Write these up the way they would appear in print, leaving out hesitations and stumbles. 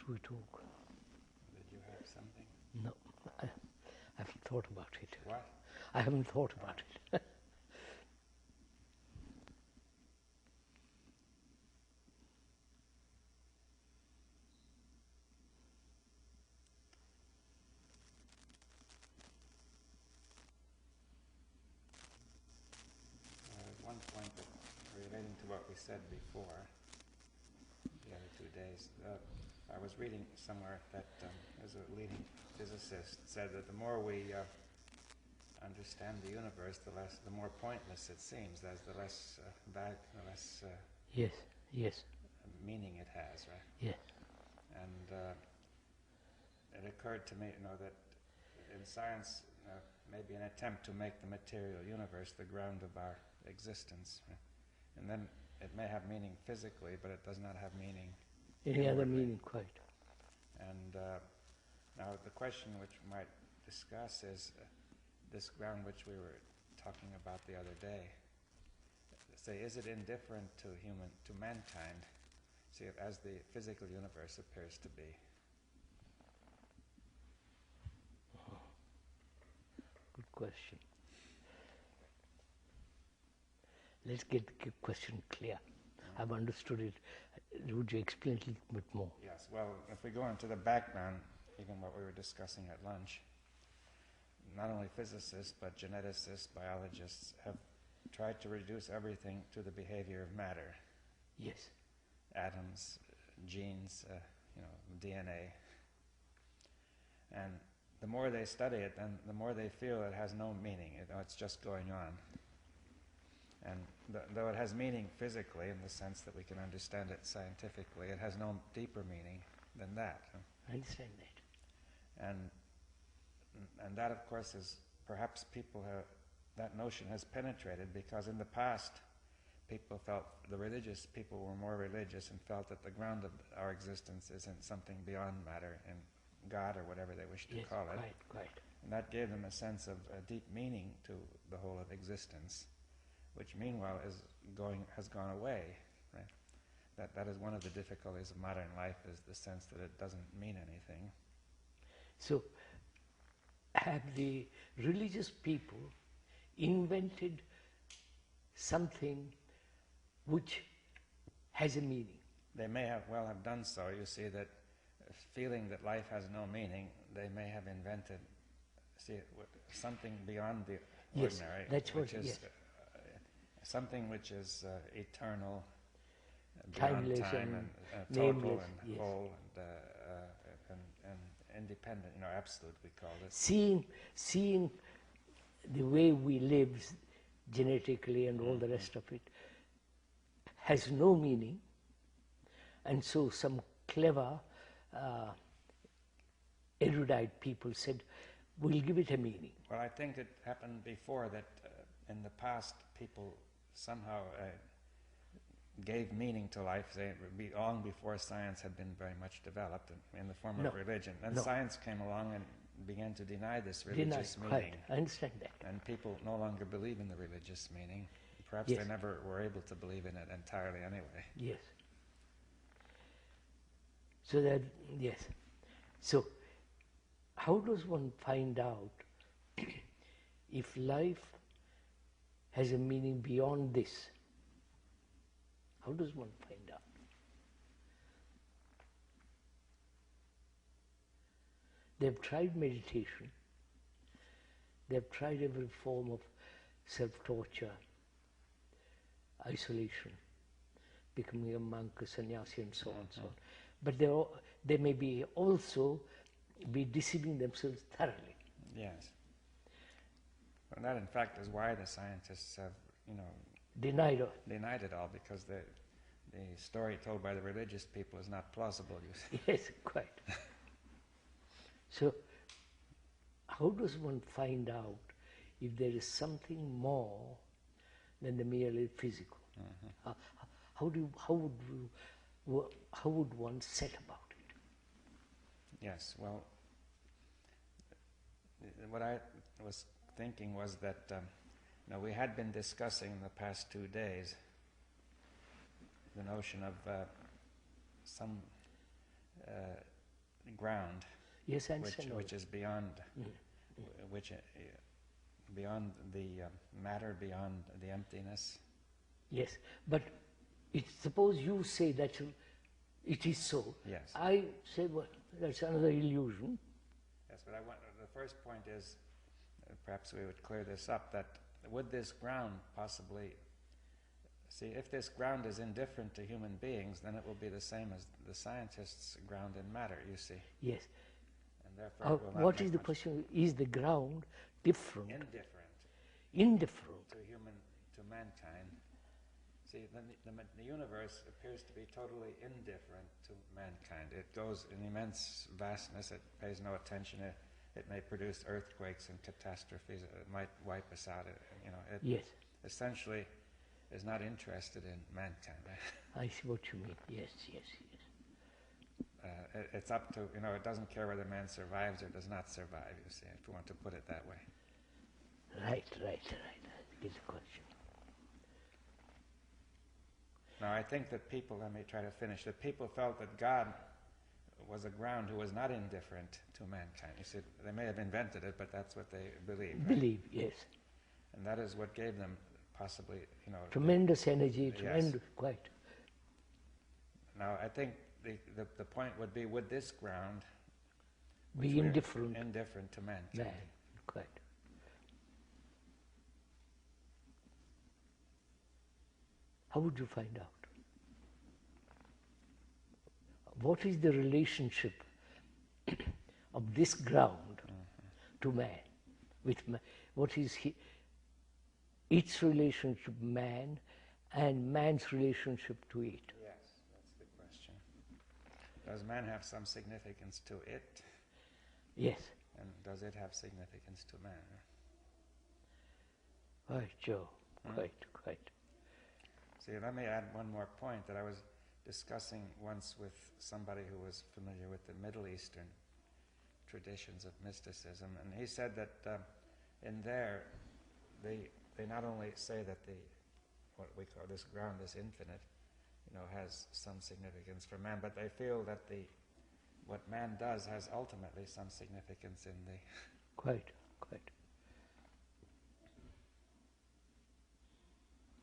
we talk? Did you have something? No, I haven't thought about it. What? I haven't thought about it. One point that relating to what we said before, the other 2 days, I was reading somewhere that as a leading physicist said that the more we understand the universe, the more pointless it seems. There's the less Yes, yes, meaning it has, right? yes. And it occurred to me, that in science, maybe an attempt to make the material universe the ground of our existence, right? And then it may have meaning physically, but it does not have meaning Any other inwardly. meaning, quite. And now the question which we might discuss is this ground which we were talking about the other day. Say, is it indifferent to mankind, see, as the physical universe appears to be? Good question. Let's get the question clear. I've understood it. Would you explain it a little bit more? Yes, well, if we go into the background, even what we were discussing at lunch, not only physicists, but geneticists, biologists have tried to reduce everything to the behavior of matter. Yes. Atoms, genes, DNA. And the more they study it, then the more they feel it has no meaning. It's just going on. And though it has meaning physically, in the sense that we can understand it scientifically, it has no deeper meaning than that. I understand that. And that, of course, is perhaps that notion has penetrated, because in the past people felt, the religious people were more religious and felt that the ground of our existence isn't something beyond matter, in God or whatever they wish to call it. Quite. And that gave them a sense of a deep meaning to the whole of existence, which meanwhile has gone away. Right? That is one of the difficulties of modern life, is the sense that it doesn't mean anything. So, have the religious people invented something which has a meaning? They may well have done so. You see that feeling that life has no meaning, they may have invented something beyond the ordinary, which is something which is eternal, beyond timeless time, and total nameless, and whole, and independent, absolute, we call it. Seeing the way we live genetically and all the rest of it has no meaning, and so some clever erudite people said, we'll give it a meaning. Well, I think it happened before that in the past people somehow gave meaning to life, long before science had been very much developed in the form of religion. And science came along and began to deny this religious meaning. Quite. I understand that. And people no longer believe in the religious meaning. Perhaps they never were able to believe in it entirely anyway. Yes. So how does one find out if life has a meaning beyond this? How does one find out? They've tried meditation. They've tried every form of self-torture, isolation, becoming a monk, a sannyasi, and so on and so on. But they may be also be deceiving themselves thoroughly. Yes. Well, that in fact is why the scientists have, denied it all, because the story told by the religious people is not plausible, you see. Yes, quite. So, how does one find out if there is something more than the merely physical? How would one set about it? Yes, well, what I was thinking was that we had been discussing in the past 2 days the notion of some ground, Yes, I understand. which is beyond, beyond the matter, beyond the emptiness. Yes, but suppose you say that it is so. Yes. I say, well, that's another illusion. Yes, but the first point is, perhaps we would clear this up, that would this ground possibly, see, if this ground is indifferent to human beings, then it will be the same as the scientists' ground in matter, you see. Yes. And therefore it will not what make is the much question? Is the ground different? Indifferent to mankind. See, the universe appears to be totally indifferent to mankind. It goes in immense vastness. It pays no attention. It may produce earthquakes and catastrophes. It might wipe us out. It Yes. essentially is not interested in mankind. I see what you mean. Yes, yes, yes. It's up to, it doesn't care whether man survives or does not survive, you see, if you want to put it that way. Right. I get the question. Now, I think that people, let me try to finish, that people felt that God was a ground who was not indifferent to mankind. You see, they may have invented it, but that's what they believe. Believe, yes. And that is what gave them possibly, tremendous energy, tremendous, quite. Now, I think the point would be, would this ground be indifferent to mankind? Man, quite. How would you find out? What is the relationship of this ground to man? What is its relationship to man and man's relationship to it? Yes, that's the question. Does man have some significance to it? Yes. And does it have significance to man? Right, Joe. Quite. See, let me add one more point that I was discussing once with somebody who was familiar with the Middle Eastern traditions of mysticism, and he said that in there, they not only say that what we call this ground, this infinite, has some significance for man, but they feel that what man does has ultimately some significance in the... Quite.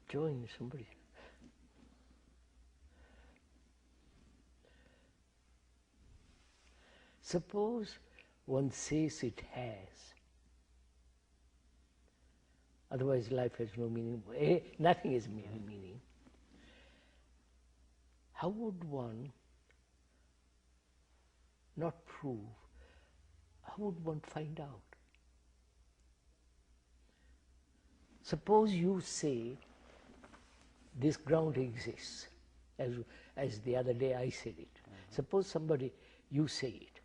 Join somebody. Suppose one says it has. Otherwise life has no meaning. Nothing has meaning. How would one not prove? How would one find out? Suppose you say this ground exists, as the other day I said it. Suppose you say it.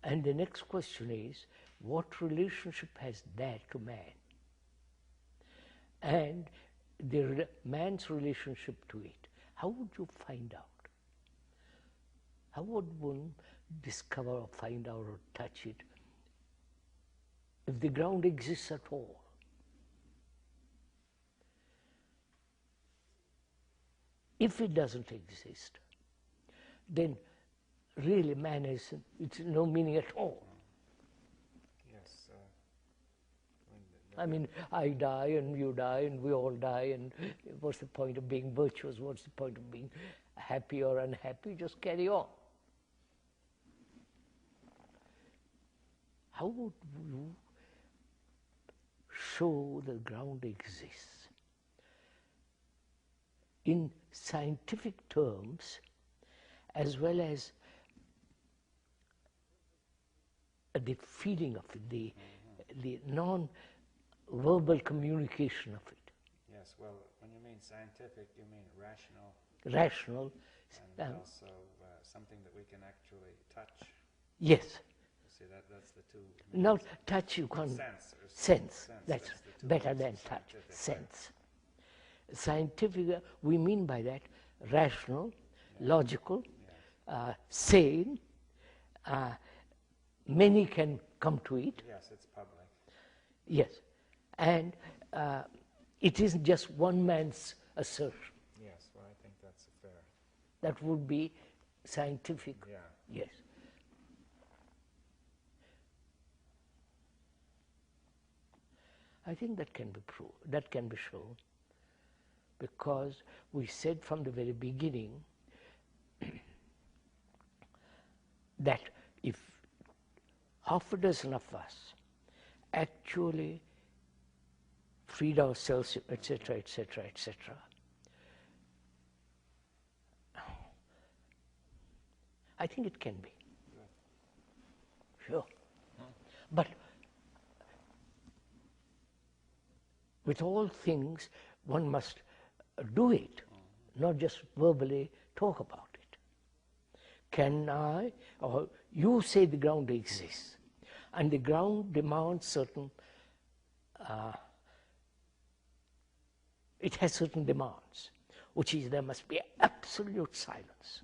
And the next question is, what relationship has that to man? And man's relationship to it. How would you find out? How would one discover or find out or touch it if the ground exists at all? If it doesn't exist, then really man has no meaning at all. Yes. I mean, I die and you die and we all die, and what's the point of being virtuous? What's the point of being happy or unhappy? Just carry on. How would you show the ground exists? In scientific terms, as well as the feeling of it, the non-verbal communication of it. Yes, well, when you mean scientific, you mean rational. Rational. And also something that we can actually touch. Yes. You see, that's the two. Not touch, you can't. Sense. That's better than touch. Sense. Scientific, we mean by that rational, logical, sane, many can come to it. Yes, it's public. Yes, and it isn't just one man's assertion. Yes, well, I think that's fair. That would be scientific. Yeah. Yes. I think that can be proved, that can be shown, because we said from the very beginning that if half a dozen of us actually freed ourselves, etc., etc., etc., I think it can be. Sure. But with all things, one must do it, not just verbally talk about it. Can I, or you say the ground exists, and the ground demands certain, it has certain demands, which is there must be absolute silence,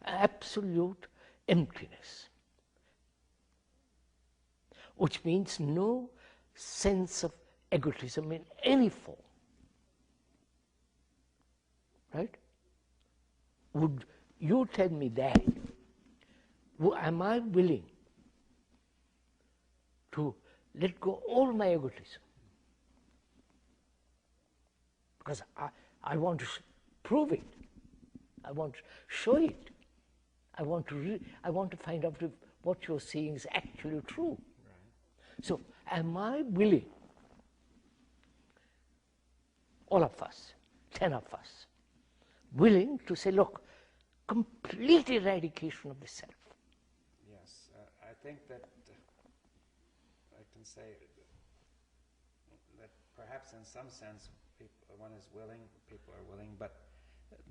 absolute emptiness, which means no sense of egotism in any form. Right? Would you tell me that? Am I willing to let go all my egotism? Because I want to prove it. I want to show it. I want to find out if what you're saying is actually true. Right. So, am I willing, all of us, 10 of us, willing to say, look, complete eradication of the self? Yes, I think that I can say that perhaps in some sense one is willing, people are willing, but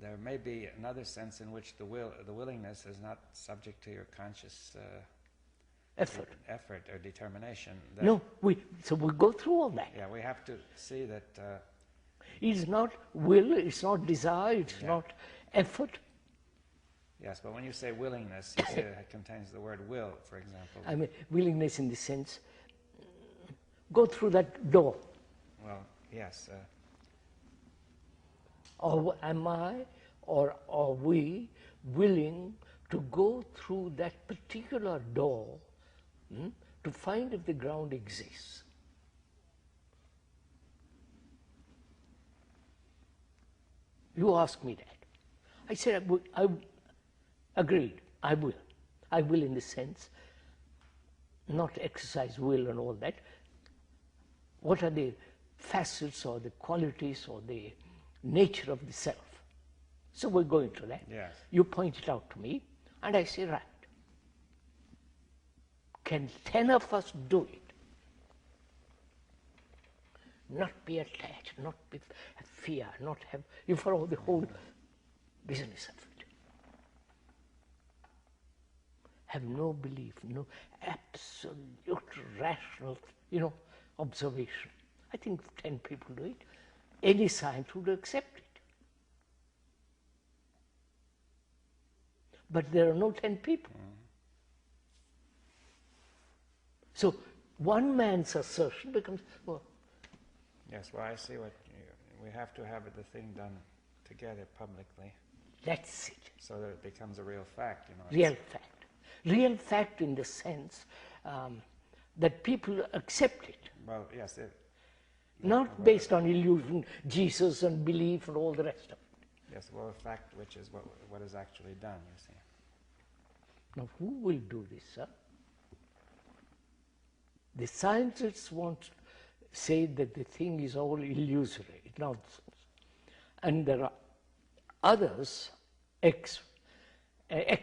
there may be another sense in which the willingness is not subject to your conscious effort or determination. No, so we go through all that. Yeah, we have to see that it's not will, it's not desire, it's not effort. Yes, but when you say willingness, you say it contains the word will, for example. I mean, willingness in the sense, go through that door. Well, yes. Or am I, or are we willing to go through that particular door to find if the ground exists? You asked me that. I said, I agreed, I will. I will in the sense, not exercise will and all that. What are the facets or the qualities or the nature of the self? So we'll go into that. Yes. You point it out to me, and I say, right. Can 10 of us do it? Not be attached, not be have fear, not have, you follow the whole business of it. Have no belief, no absolute rational, observation. I think 10 people do it. Any science would accept it. But there are no 10 people. So one man's assertion becomes, well, yes, well, I see what we have to have the thing done together publicly. That's it. So that it becomes a real fact, Real fact. Real fact in the sense that people accept it. Well, yes. Not based on illusion, Jesus and belief and all the rest of it. Yes, well, a fact which is what is actually done, you see. Now, who will do this, sir? The scientists want to say that the thing is all illusory, nonsense. And there are others, X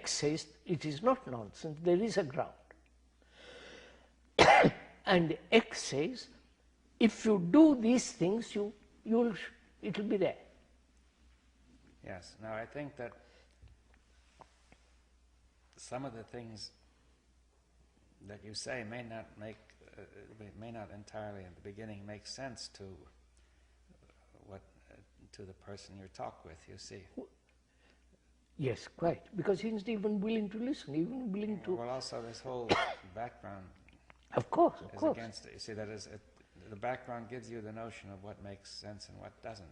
says it is not nonsense, there is a ground. And X says, if you do these things, it will be there. Yes. Now, I think that some of the things that you say may not entirely in the beginning make sense to to the person you talk with, you see. Yes, quite. Because he's not even willing to listen, even willing to... Well, also this whole background Of course. against it. You see, that is, the background gives you the notion of what makes sense and what doesn't.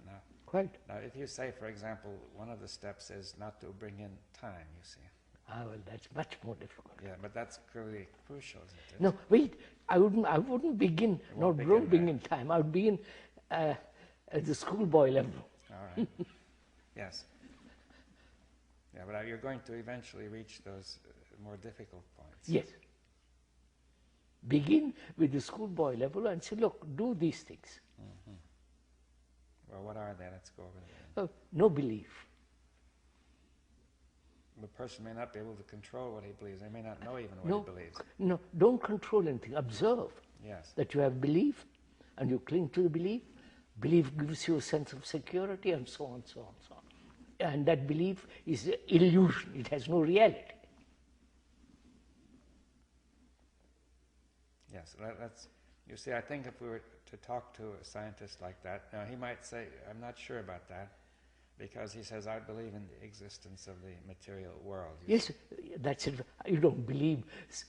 Quite. Now, if you say, for example, one of the steps is not to bring in time, you see. Ah, well, that's much more difficult. Yeah, but that's really crucial, isn't it? No, wait. I wouldn't begin. Don't begin time. I would begin at the schoolboy level. All right. Yes. Yeah, but you're going to eventually reach those more difficult points. Yes. Begin with the schoolboy level and say, look, do these things. Mm-hmm. Well, what are they? Let's go over them. No belief. The person may not be able to control what he believes. They may not know even what he believes. No, don't control anything. Observe that you have belief and you cling to the belief. Belief gives you a sense of security and so on, so on, so on. And that belief is an illusion. It has no reality. Yes, that's, you see, I think if we were to talk to a scientist like that, he might say, I'm not sure about that, because he says, I believe in the existence of the material world. Yes, that's it. You don't believe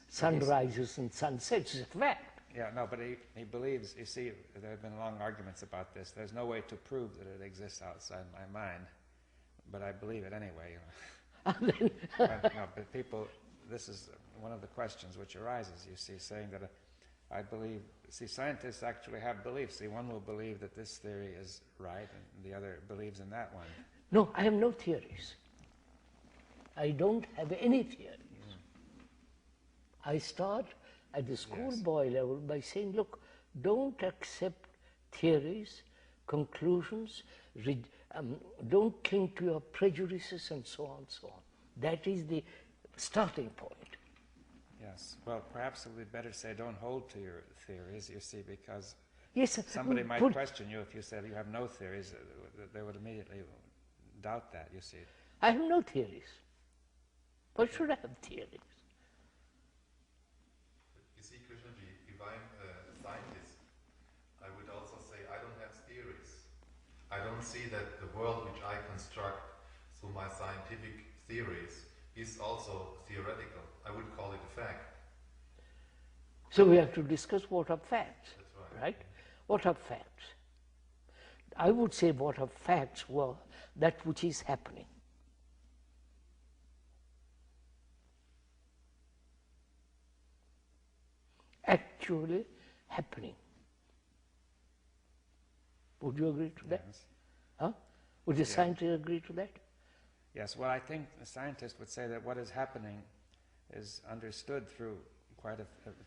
sunrises and sunsets. It's a fact. Yeah, no, but he believes, you see, there have been long arguments about this. There's no way to prove that it exists outside my mind, but I believe it anyway. But people, this is one of the questions which arises, you see, saying that I believe, see, scientists actually have beliefs. See, one will believe that this theory is right, and the other believes in that one. No, I have no theories. I don't have any theories. I start at the schoolboy level by saying, look, don't accept theories, conclusions, don't cling to your prejudices and so on, so on. That is the starting point. Yes, well, perhaps it would be better say don't hold to your theories, you see, because somebody might question you if you said you have no theories. They would immediately doubt that, you see. I have no theories. Why should I have theories? You see, Krishnaji, if I'm a scientist, I would also say I don't have theories. I don't see that the world which I construct through my scientific theories is also theoretical. I would call it a fact. So we have to discuss what are facts. That's right? What are facts? I would say what are facts were that which is happening. Actually happening. Would you agree to that? Yes. Huh? Would the scientist agree to that? Yes, well, I think the scientist would say that what is happening is understood through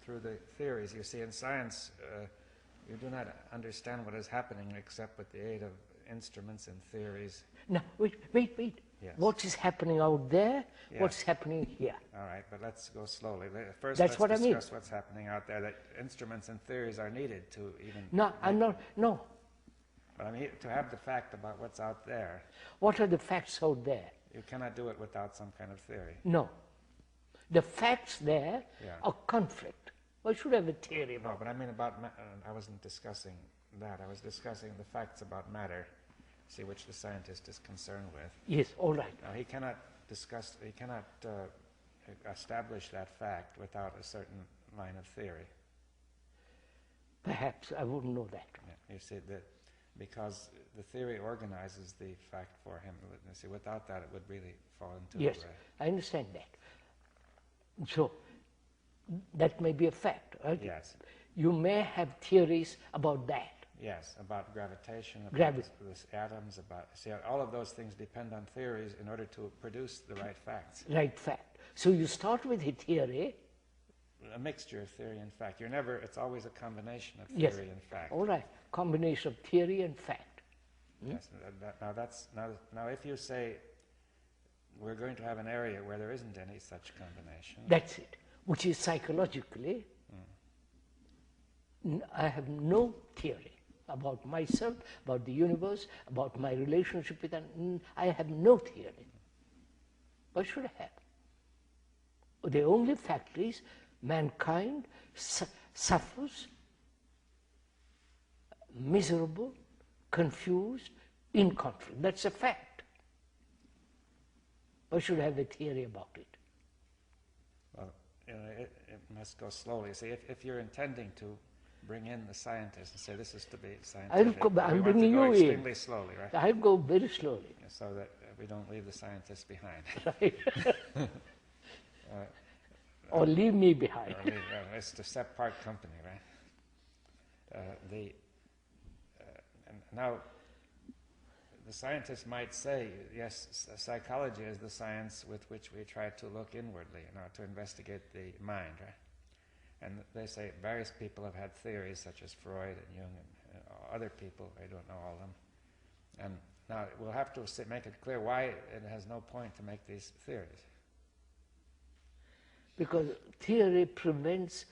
through the theories. You see, in science, you do not understand what is happening except with the aid of instruments and theories. Now, wait. Yes. What is happening out there? Yes. What's happening here? All right, but let's go slowly. First, let's discuss what's happening out there. That instruments and theories are needed to even... No, I'm not, no. But I mean, to have the fact about what's out there... What are the facts out there? You cannot do it without some kind of theory. No. The facts there are conflict. Why should I have a theory about No, but I mean about... I wasn't discussing that. I was discussing the facts about matter, see, which the scientist is concerned with. Yes, all right. Now, he cannot establish that fact without a certain line of theory. Perhaps I wouldn't know that. Yeah, you see, because the theory organizes the fact for him. You see, without that, it would really fall into... Yes, I understand that. So, that may be a fact, right? Yes. You may have theories about that. Yes, about gravitation, about the atoms, see, all of those things depend on theories in order to produce the right facts. Right fact. So you start with a theory. A mixture of theory and fact. It's always a combination of theory and fact. All right, combination of theory and fact. Yes, now if you say we're going to have an area where there isn't any such combination. That's it, which is psychologically, I have no theory about myself, about the universe, about my relationship with them. I have no theory. What should I have? The only fact is mankind suffers, miserable, confused, in conflict. That's a fact. Why should I have a theory about it? Well, it must go slowly. See, if you're intending to bring in the scientists and say this is to be scientific. I'm we bringing want to go you extremely slowly, right? I'll go very slowly. So that we don't leave the scientists behind. Right. Or leave me behind. It's to set part company, right? And now, the scientists might say, yes, psychology is the science with which we try to look inwardly, to investigate the mind, right? And they say various people have had theories, such as Freud and Jung and other people. I don't know all of them. And now we'll have to make it clear why it has no point to make these theories. Because theory prevents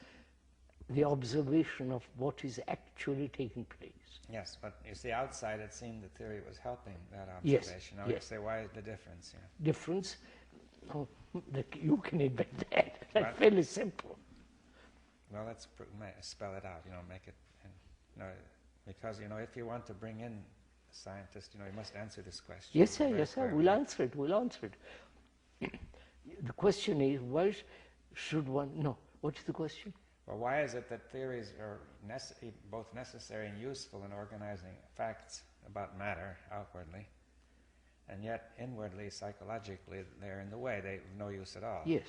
the observation of what is actually taking place. Yes, but you see, outside it seemed the theory was helping that observation. Yes, Now yes. you say, why is the difference? Difference? Oh, you can invent that. That's Right. fairly simple. Well, let's spell it out. Make it. Because if you want to bring in a scientist, you must answer this question. Yes, sir. very Yes, sir. clearly. We'll answer it. We'll answer it. The question is, why should one? No. What's the question? Well, why is it that theories are both necessary and useful in organizing facts about matter outwardly, and yet inwardly, psychologically, they're in the way? They have no use at all. Yes.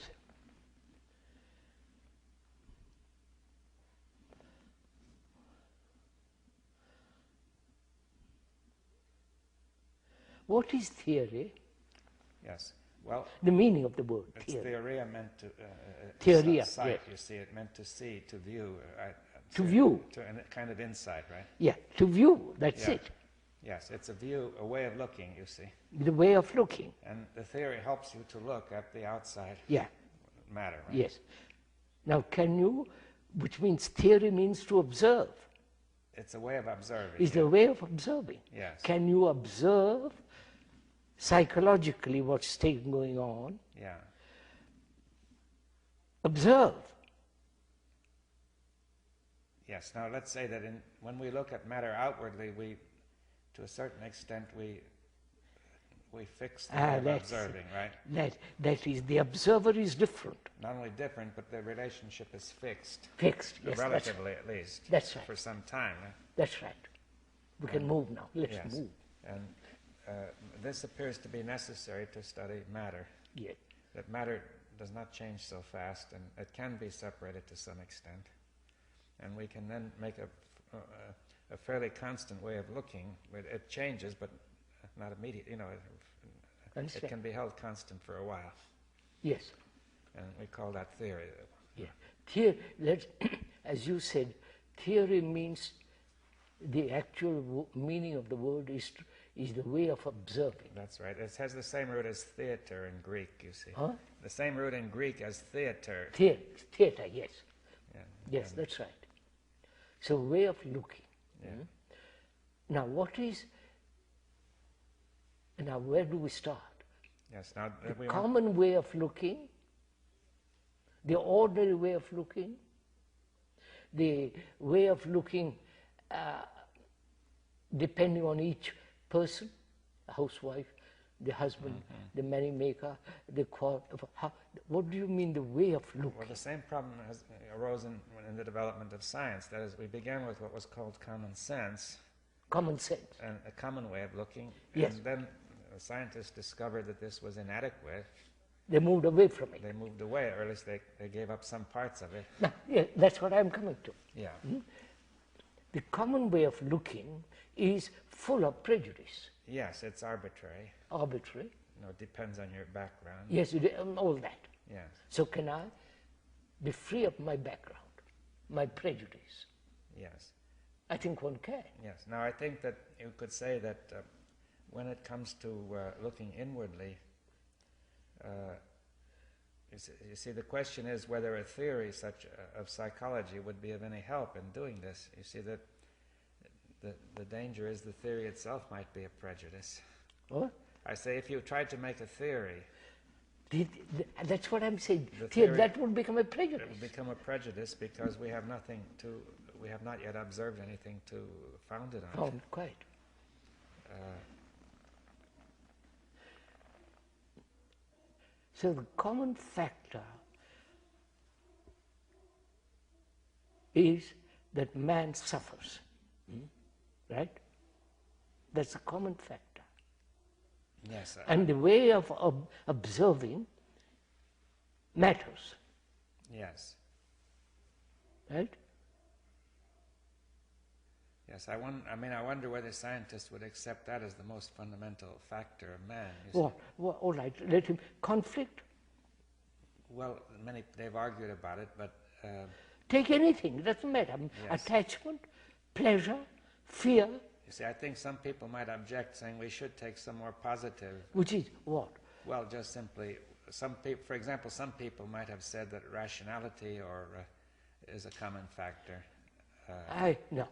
What is theory? Yes. Well, The meaning of the word it's theory. theoria meant to Theoria, sight. yes. You see, it meant to see, to view. To view. To a kind of insight, right? Yeah, to view. That's Yeah. it. Yes, it's a view, a way of looking. You see, The way of looking. and the theory helps you to look at the outside Yeah. matter. Right? Yes. Now, can you? Which means theory means to observe. It's a way of observing. It's a way of observing. Yes. Can you observe psychologically what's going on? Yeah. Observe. Yes. Now let's say that when we look at matter outwardly, to a certain extent, we fix the way of that's observing, right? That is, the observer is different. Not only different, but the relationship is fixed. Fixed. Yes, Relatively, at least. That's right. For some time. Right? That's right. We can move now. Let's Yes. move. And this appears to be necessary to study matter. Yeah. That matter does not change so fast, and it can be separated to some extent. And we can then make a fairly constant way of looking. It changes, but not immediate. It can be held constant for a while. Yes. And we call that theory. Yeah. As you said, theory means the actual meaning of the word is the way of observing. That's right. It has the same root as theater in Greek, you see. Huh? The same root in Greek as theater. Theater, yes. Yeah. Yes, that's right. So, way of looking. Yeah. Now, where do we start? Yes. Now The common way of looking, the ordinary way of looking, the way of looking depending on each person, the housewife, the husband, the money-maker, what do you mean the way of looking? Well, the same problem arose in the development of science. That is, we began with what was called common sense. Common sense. And a common way of looking. Yes. And then scientists discovered that this was inadequate. They moved away from it. They moved away, or at least they gave up some parts of it. Now, yeah, that's what I'm coming to. Yeah. The common way of looking is full of prejudice. Yes, it's arbitrary. Arbitrary. It depends on your background. Yes, all that. Yes. So can I be free of my background, my prejudice? Yes. I think one can. Yes. Now, I think that you could say that when it comes to looking inwardly, you see, the question is whether a theory such of psychology would be of any help in doing this. You see that the danger is the theory itself might be a prejudice. What? I say if you tried to make a theory, That's what I'm saying. theory- That would become a it prejudice. would become a prejudice because we have not yet observed anything to found it on. Found, quite. So the common factor is that man suffers. Right? That's a common factor. Yes. And the way of observing matters. Yes. Right? Yes, I wonder whether scientists would accept that as the most fundamental factor of man. Well, all right, let him conflict. Well, they've argued about it, but take anything, it doesn't matter. Yes. Attachment, pleasure, fear. You see, I think some people might object, saying we should take some more positive. Which is what? Well, just simply, for example, some people might have said that rationality is a common factor. No.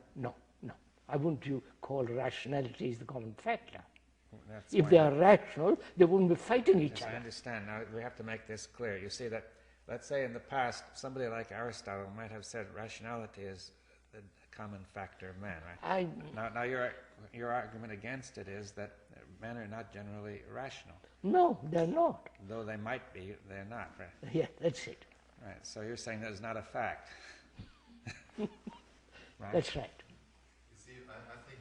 I wouldn't call rationality is the common factor. That's if they are rational, they wouldn't be fighting each other. I understand. Now, we have to make this clear. You see that, let's say in the past, somebody like Aristotle might have said rationality is the common factor of man, right? Now your argument against it is that men are not generally rational. No, they're not. Though they might be, they're not, right? Yeah, that's it. Right, so you're saying that is not a fact. Right? That's right. You see, I think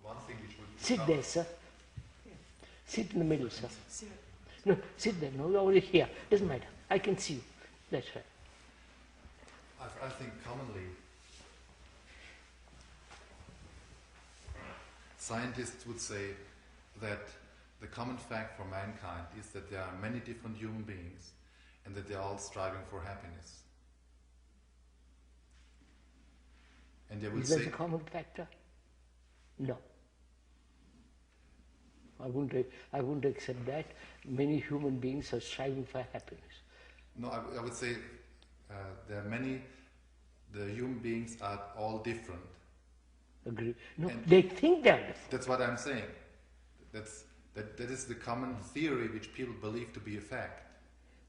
one thing which would... Sit there, sir. Sit in the middle, sir. No, sit there. No, you're already here. Doesn't matter. I can see you. That's right. I think commonly scientists would say that the common fact for mankind is that there are many different human beings and that they're all striving for happiness. And they would is say... that a common factor? No. I wouldn't accept that. Many human beings are striving for happiness. No, I would say there are many, the human beings are all different. Agree. No, and they think they're different. That's what I'm saying. That is the common theory which people believe to be a fact.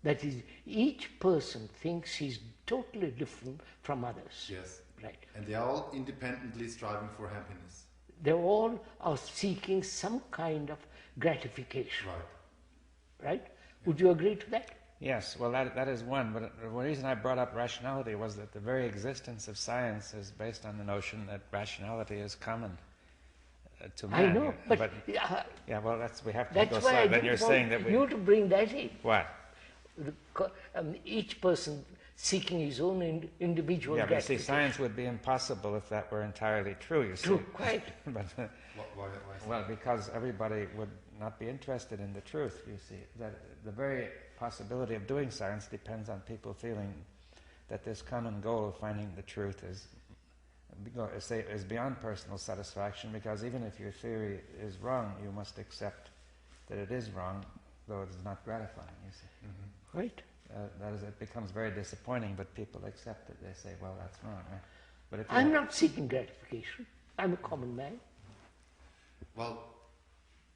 That is, each person thinks he's totally different from others. Yes. Right. And they are all independently striving for happiness. They all are seeking some kind of gratification. Right. Right? Would you agree to that? Yes, well that is one, but the reason I brought up rationality was that the very existence of science is based on the notion that rationality is common to man. I know, but yeah, well we have to that's go why slow. I Then you're saying that you to bring that in. What? Each person seeking his own individual gratification. Yeah, but see, gratification. science would be impossible if that were entirely true, you see. True, quite. But, Why well, because everybody would not be interested in the truth, you see. That the very possibility of doing science depends on people feeling that this common goal of finding the truth is beyond personal satisfaction, because even if your theory is wrong, you must accept that it is wrong, though it is not gratifying, you see. Mm-hmm. Right. That is, it becomes very disappointing, but people accept it. They say, well, that's wrong. Right? But if I'm not seeking gratification. I'm a common man. Well,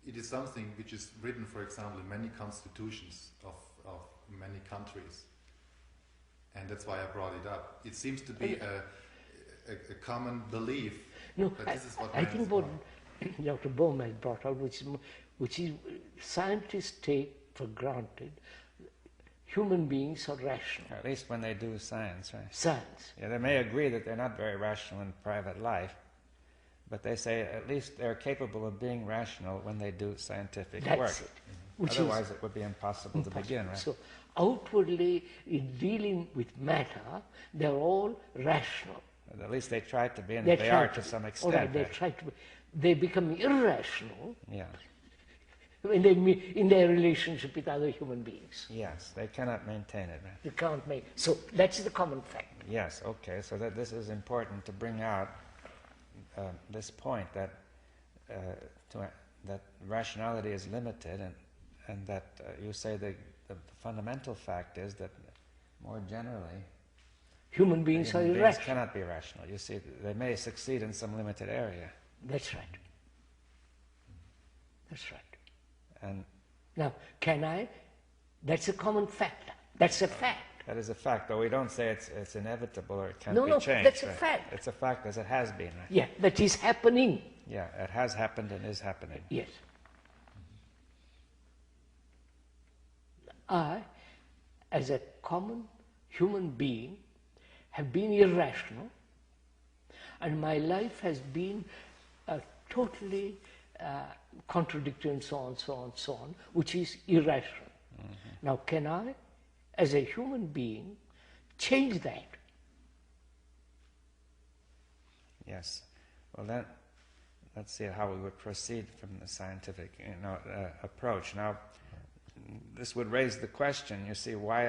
it is something which is written, for example, in many constitutions of many countries. And that's why I brought it up. It seems to be a common belief. No, that this is what I think what Dr. Bohm has brought out, which is scientists take for granted human beings are rational. At least when they do science, right? Science. Yeah, they may agree that they're not very rational in private life, but they say at least they're capable of being rational when they do scientific That's work. it. Otherwise it would be impossible to begin, right? So outwardly, in dealing with matter, they're all rational. At least they try to be, and they are to some extent. All right, they try to be. They become irrational. Yeah. In their relationship with other human beings. Yes, they cannot maintain it. Right? They can't make. So that's the common fact. Yes, okay. So that this is important to bring out this point that that rationality is limited, and that you say the fundamental fact is that more generally human beings are irrational. Cannot be rational. You see, they may succeed in some limited area. That's right. That's right. And now, can I? That's a common factor. That's a fact. That is a fact, though we don't say it's inevitable or it can't be changed. No, that's a right? fact. It's a fact as it has been, right? Yeah, that is happening. Yeah, it has happened and is happening. Yes. I, as a common human being, have been irrational And my life has been totally contradictory and so on, so on, so on, which is irrational. Now, can I, as a human being, change that? Yes. Well, then, let's see how we would proceed from the scientific approach. Now, this would raise the question, you see, why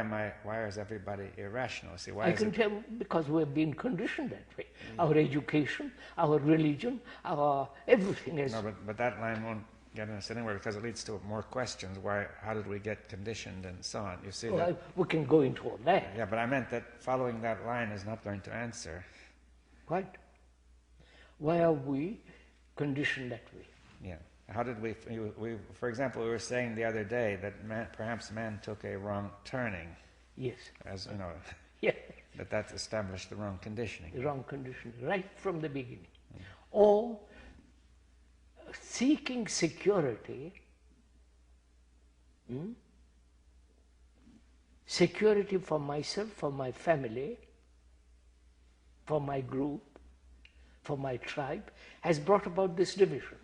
is everybody irrational? See, why I can tell because we've been conditioned that way. Our education, our religion, our everything is... No, but that line won't get us anywhere because it leads to more questions. How did we get conditioned and so on? You see that... we can go into all that. Yeah, but I meant that following that line is not going to answer. Right. Why are we conditioned that way? Yeah. How did we for example, we were saying the other day that perhaps man took a wrong turning. Yes. As you know, yeah. that established the wrong conditioning. The wrong conditioning, right from the beginning. Or seeking security, security for myself, for my family, for my group, for my tribe, has brought about this division.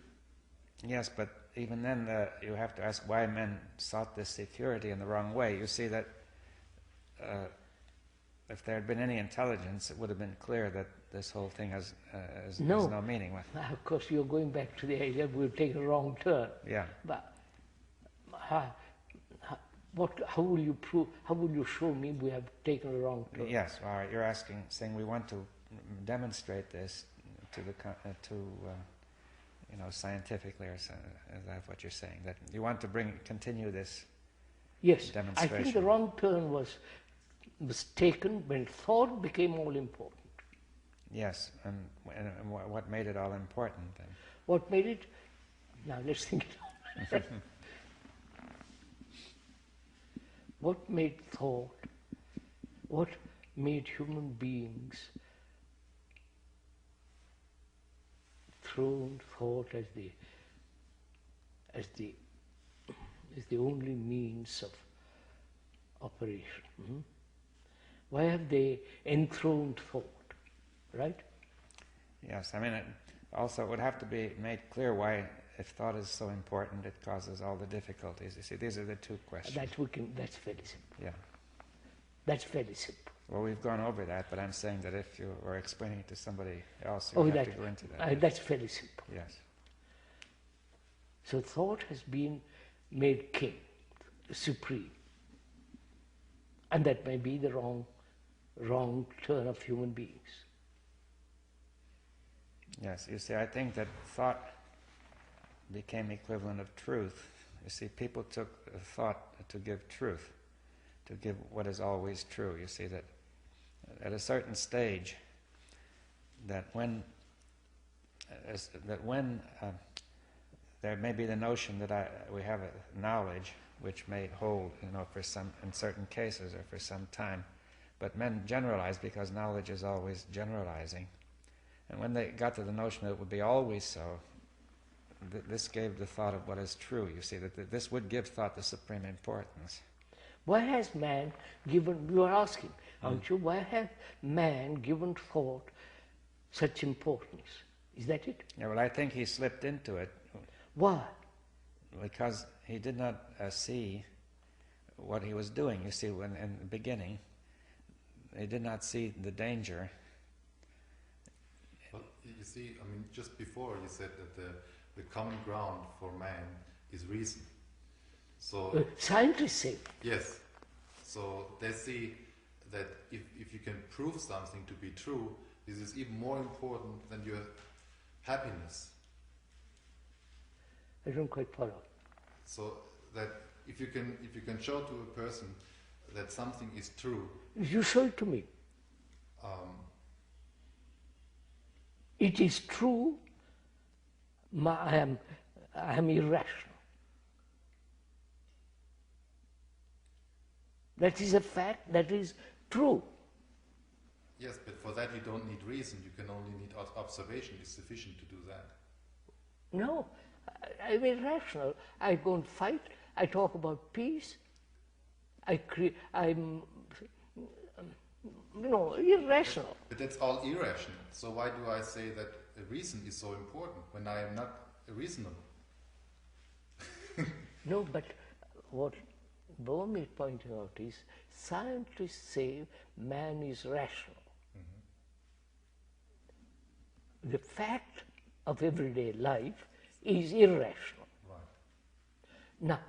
Yes, but even then you have to ask why men sought this security in the wrong way. You see that if there had been any intelligence, it would have been clear that this whole thing has no meaning. Of course, you're going back to the idea we've taken a wrong turn. Yeah. But how will you prove? How will you show me we have taken a wrong turn? Yes, all right. You're saying we want to demonstrate this to scientifically, or so, is that what you're saying? That you want to continue this demonstration? I think the wrong turn was taken when thought became all important. Yes, and what made it all important then? What made it? Now let's think it out. What made thought? What made human beings thrown thought as the only means of operation? Why have they enthroned thought? Right? Yes, I mean, it would have to be made clear why, if thought is so important, it causes all the difficulties. You see, these are the two questions. That's fairly simple. Yeah. That's fairly simple. Well, we've gone over that, but I'm saying that if you were explaining it to somebody else, you have to go into that. That's fairly simple. Yes. So thought has been made king, supreme. And that may be the wrong turn of human beings. Yes, you see, I think that thought became equivalent of truth. You see, people took thought to give truth, to give what is always true. You see that at a certain stage, that when there may be the notion that we have a knowledge which may hold, for in certain cases or for some time, but men generalize because knowledge is always generalizing. And when they got to the notion that it would be always so, this gave the thought of what is true. You see, that this would give thought the supreme importance. Why has man given, you are asking, aren't you, why has man given thought such importance? Is that it? Yeah, well, I think he slipped into it. Why? Because he did not see what he was doing. You see, when in the beginning, he did not see the danger. Well, you see, I mean, just before you said that the common ground for man is reason. So scientists say. Yes. So they see that if you can prove something to be true, this is even more important than your happiness. I don't quite follow. So that if you can show to a person that something is true, you show it to me. It is true. I am irrational. That is a fact. That is true. Yes, but for that you don't need reason. You can only need observation. Is sufficient to do that. No, I'm irrational. I go and fight. I talk about peace. irrational. But that's all irrational. So why do I say that a reason is so important when I am not reasonable? No, but what Bohm is pointing out is scientists say man is rational. The fact of everyday life is irrational. Right. Now,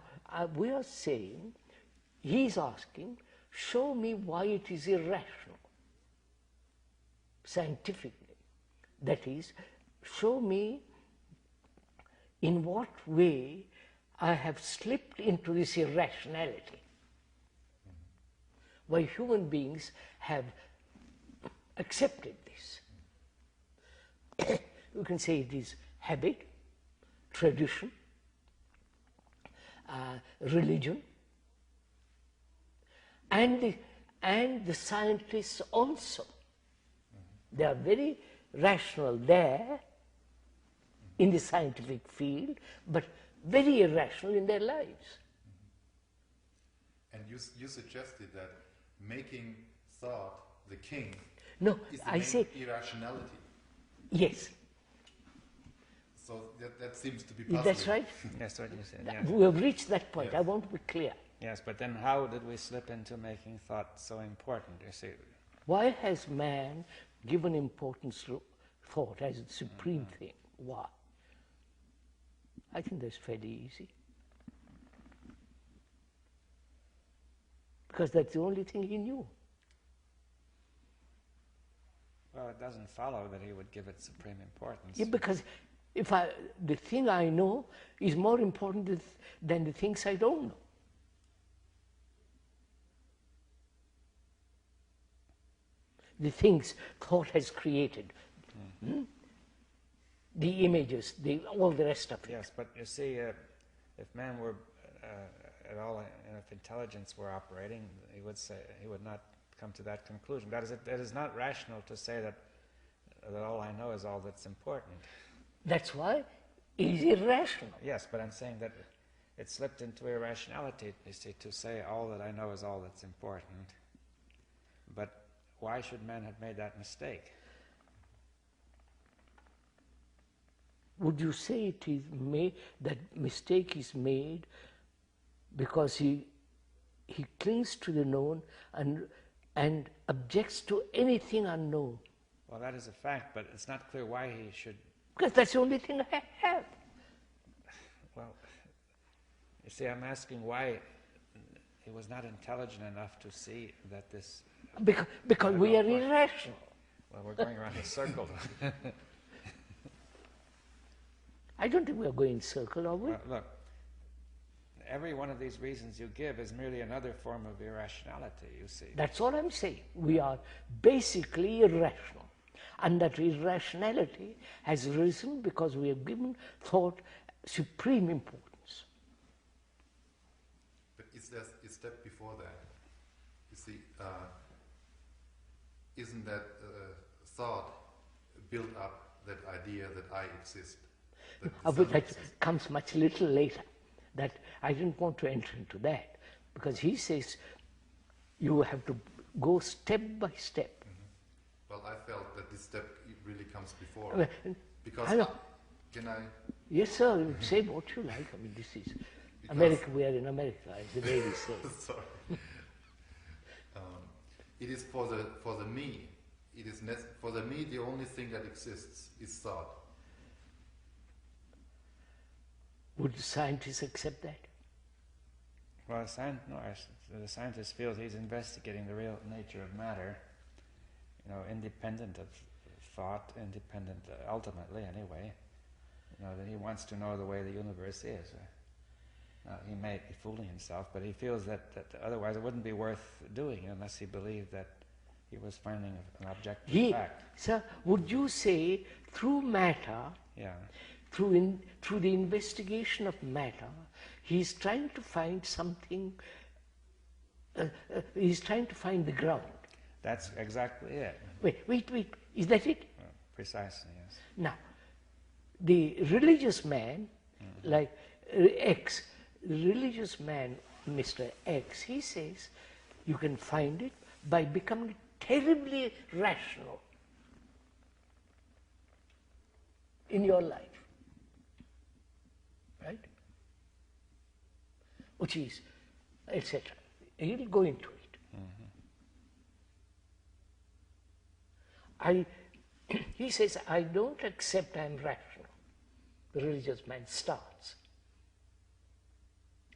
we are saying, he's asking, show me why it is irrational, scientifically. That is, show me in what way I have slipped into this irrationality. Why human beings have accepted this. You can say it is habit, tradition, religion, and the scientists also. They are very rational there in the scientific field, but very irrational in their lives. And you suggested that making thought the king No, is the I main say irrationality. yes. So that seems to be puzzling. That's right. That's what you said, yes. We have reached that point. Yes. I want to be clear. Yes, but then how did we slip into making thought so important? You see, Why has man given importance to thought as a supreme thing? Why? I think that's fairly easy. Because that's the only thing he knew. well, it doesn't follow that he would give it supreme importance. Yeah, because the thing I know is more important than the things I don't know. The things thought has created. The images, all the rest of it. Yes, but you see, if man were at all, if intelligence were operating, he would not come to that conclusion. That is not rational to say that all I know is all that's important. That's why it is irrational. Yes, but I'm saying that it slipped into irrationality, you see, to say all that I know is all that's important. But why should man have made that mistake? Would you say it is that mistake is made because he clings to the known and objects to anything unknown? Well, that is a fact, but it's not clear why he should. Because that's the only thing I have. Well, you see, I'm asking why he was not intelligent enough to see that this. Because we are irrational. Well, we're going around in a circle. I don't think we are going in circle, are we? Well, look, every one of these reasons you give is merely another form of irrationality, you see. That's all I'm saying. We are basically irrational. And that irrationality has risen because we have given thought supreme importance. But is there a step before that? You see, isn't that thought built up that idea that I exist? But that comes much little later. That I didn't want to enter into that because he says you have to go step by step. Well, I felt that this step really comes before. Because I know. Can I? Yes, sir. Say what you like. I mean, this is America. We are in America, as the lady says. Sorry. It is for the me. It is for the me. The only thing that exists is thought. Would the scientists accept that? Well, the scientist feels he's investigating the real nature of matter, independent of thought, independent ultimately anyway. That he wants to know the way the universe is. He may be fooling himself, but he feels that otherwise it wouldn't be worth doing unless he believed that he was finding an objective fact. Sir, would you say through matter, through the investigation of matter, he's trying to find something, he's trying to find the ground? That's exactly it. Wait, is that it? Precisely, yes. Now, the religious man, like X, the religious man, Mr. X, he says you can find it by becoming terribly rational in your life, right? Which is, etc. He'll go into it. He says, I don't accept I'm rational. The religious man starts.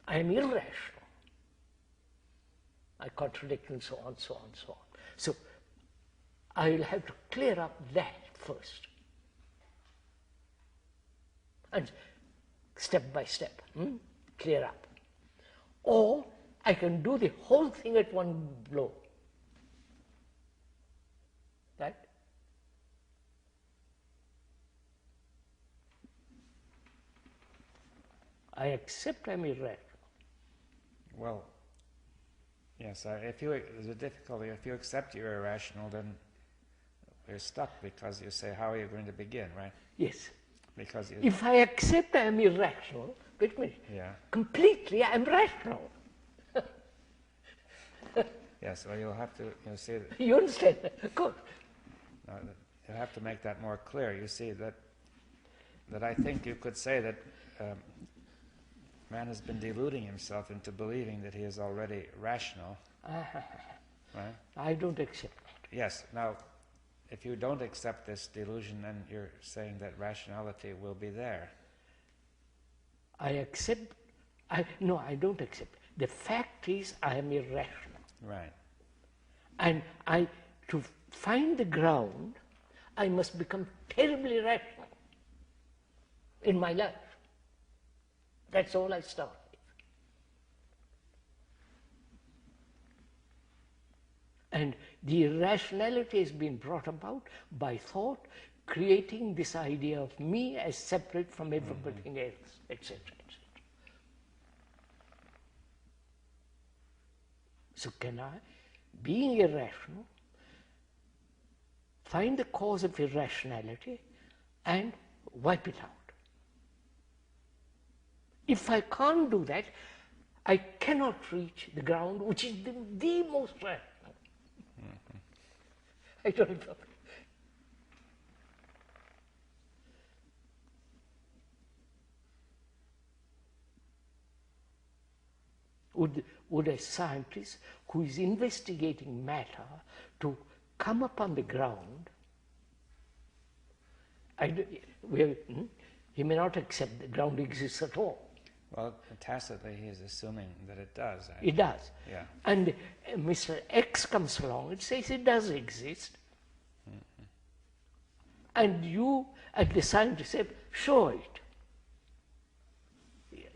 I am irrational. I contradict and so on, so on, so on. So I will have to clear up that first. And step by step, clear up. Or I can do the whole thing at one blow. Right? I accept I'm irrational. Well, yes, there's a difficulty. If you accept you're irrational, then you're stuck because you say, how are you going to begin, right? Yes. Because if I accept I am irrational, wait a minute, completely I am rational. Yes, well, you'll have to see that. You understand? Good. No, you'll have to make that more clear. You see that I think you could say that man has been deluding himself into believing that he is already rational. Right? I don't accept that. Yes. Now, if you don't accept this delusion, then you're saying that rationality will be there. I accept. No, I don't accept. The fact is, I am irrational. Right. And to find the ground, I must become terribly rational in my life. That's all I start with. And the irrationality has been brought about by thought, creating this idea of me as separate from everything else, etc., etc. So can I, being irrational, find the cause of irrationality and wipe it out? If I can't do that, I cannot reach the ground which is the most rational. I don't know. Would a scientist who is investigating matter to come upon the ground, he may not accept the ground exists at all. Well, tacitly he is assuming that it does. It does. Yeah. And Mr. X comes along and says it does exist. And you, as the scientist, say, show it.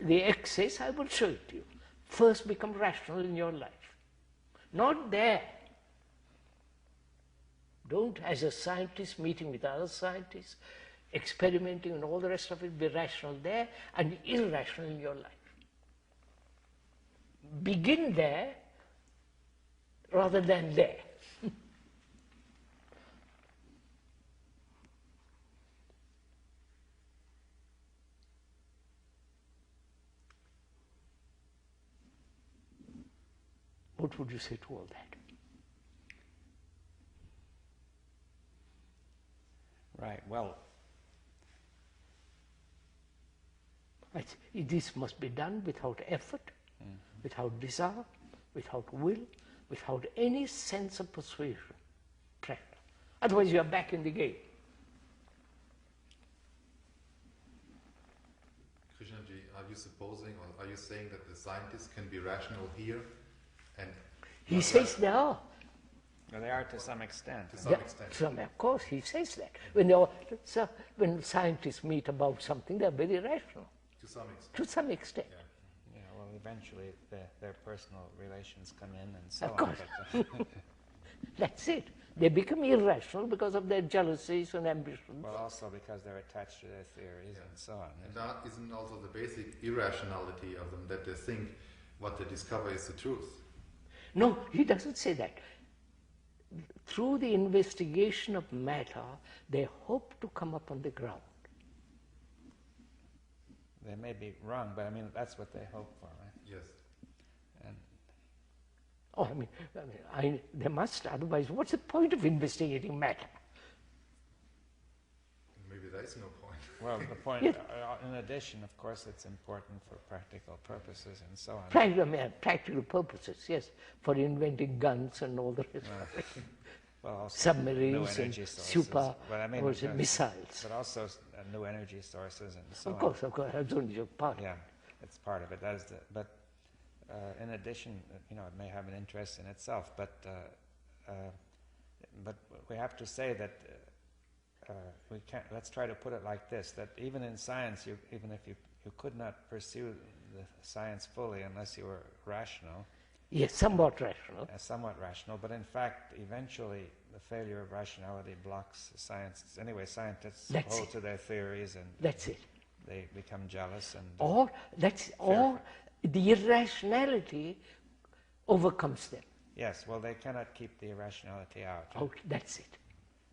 The X says, I will show it to you. First become rational in your life. Not there. Don't, as a scientist meeting with other scientists, experimenting and all the rest of it, be rational there and irrational in your life. Begin there rather than there. What would you say to all that? Right, well, this must be done without effort, without desire, without will, without any sense of persuasion, pressure. Otherwise you are back in the game. Krishnaji, are you supposing or are you saying that the scientists can be rational here? And he says they are. well, they are to some extent. To some extent. Of course, he says that. When scientists meet about something, they are very rational. To some extent. To some extent. Yeah, well, eventually their personal relations come in and so Of on. course. But, That's it. They become irrational because of their jealousies and ambitions. well, also because they're attached to their theories and so on. And that isn't also the basic irrationality of them, that they think what they discover is the truth. No, he doesn't say that. Through the investigation of matter, they hope to come up on the ground. They may be wrong, but I mean, that's what they hope for, right? Yes. And Oh, they must, otherwise what's the point of investigating matter? Maybe there is no point. Well, the point, Yes. in addition, of course, it's important for practical purposes and so on. Practical purposes, yes, for inventing guns and all the rest of it. Well, also Submarines new and energy sources. missiles. But also new energy sources and so on. Of course, that's only a part. Yeah, it's part of it. That is but in addition, it may have an interest in itself. But we have to say that we can't. Let's try to put it like this: that even in science, even if you could not pursue the science fully unless you were rational. Yes, somewhat rational. Somewhat rational, but in fact, eventually, the failure of rationality blocks science. Anyway, scientists hold to their theories, and that's it. They become jealous, and or the irrationality overcomes them. Yes, well, they cannot keep the irrationality out. That's it.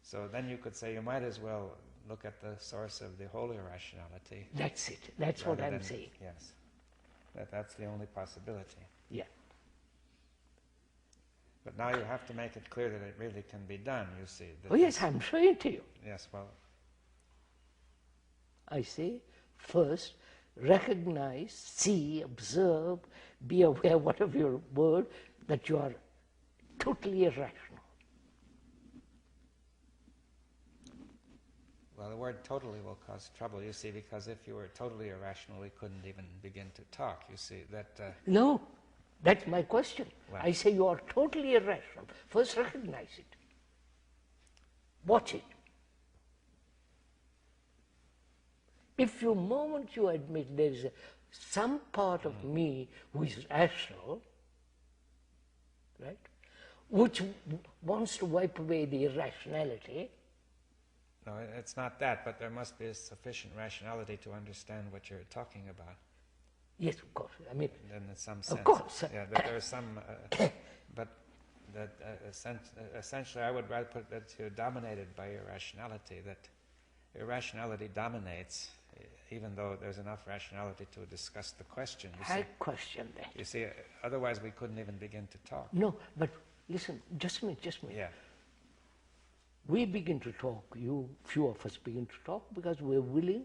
So then you could say you might as well look at the source of the whole irrationality. That's it. That's what I'm saying. Yes, that's the only possibility. Yeah. But now you have to make it clear that it really can be done, you see. Yes, I'm saying to you. Yes, well. I say, first, recognize, see, observe, be aware, whatever your word, that you are totally irrational. Well, the word totally will cause trouble, you see, because if you were totally irrational, we couldn't even begin to talk, you see. No. That's my question. Well, I say you are totally irrational. First recognize it. Watch it. If the moment you admit there is some part of me who is rational, right, which wants to wipe away the irrationality. No, it's not that, but there must be sufficient rationality to understand what you're talking about. Yes, of course. In some sense. Of course. Yeah, that there is some, but that essentially I would rather put that you're dominated by irrationality, that irrationality dominates, even though there's enough rationality to discuss the question. I question that. You see, otherwise we couldn't even begin to talk. No, but listen, just a minute. Yeah. We begin to talk, few of us begin to talk because we're willing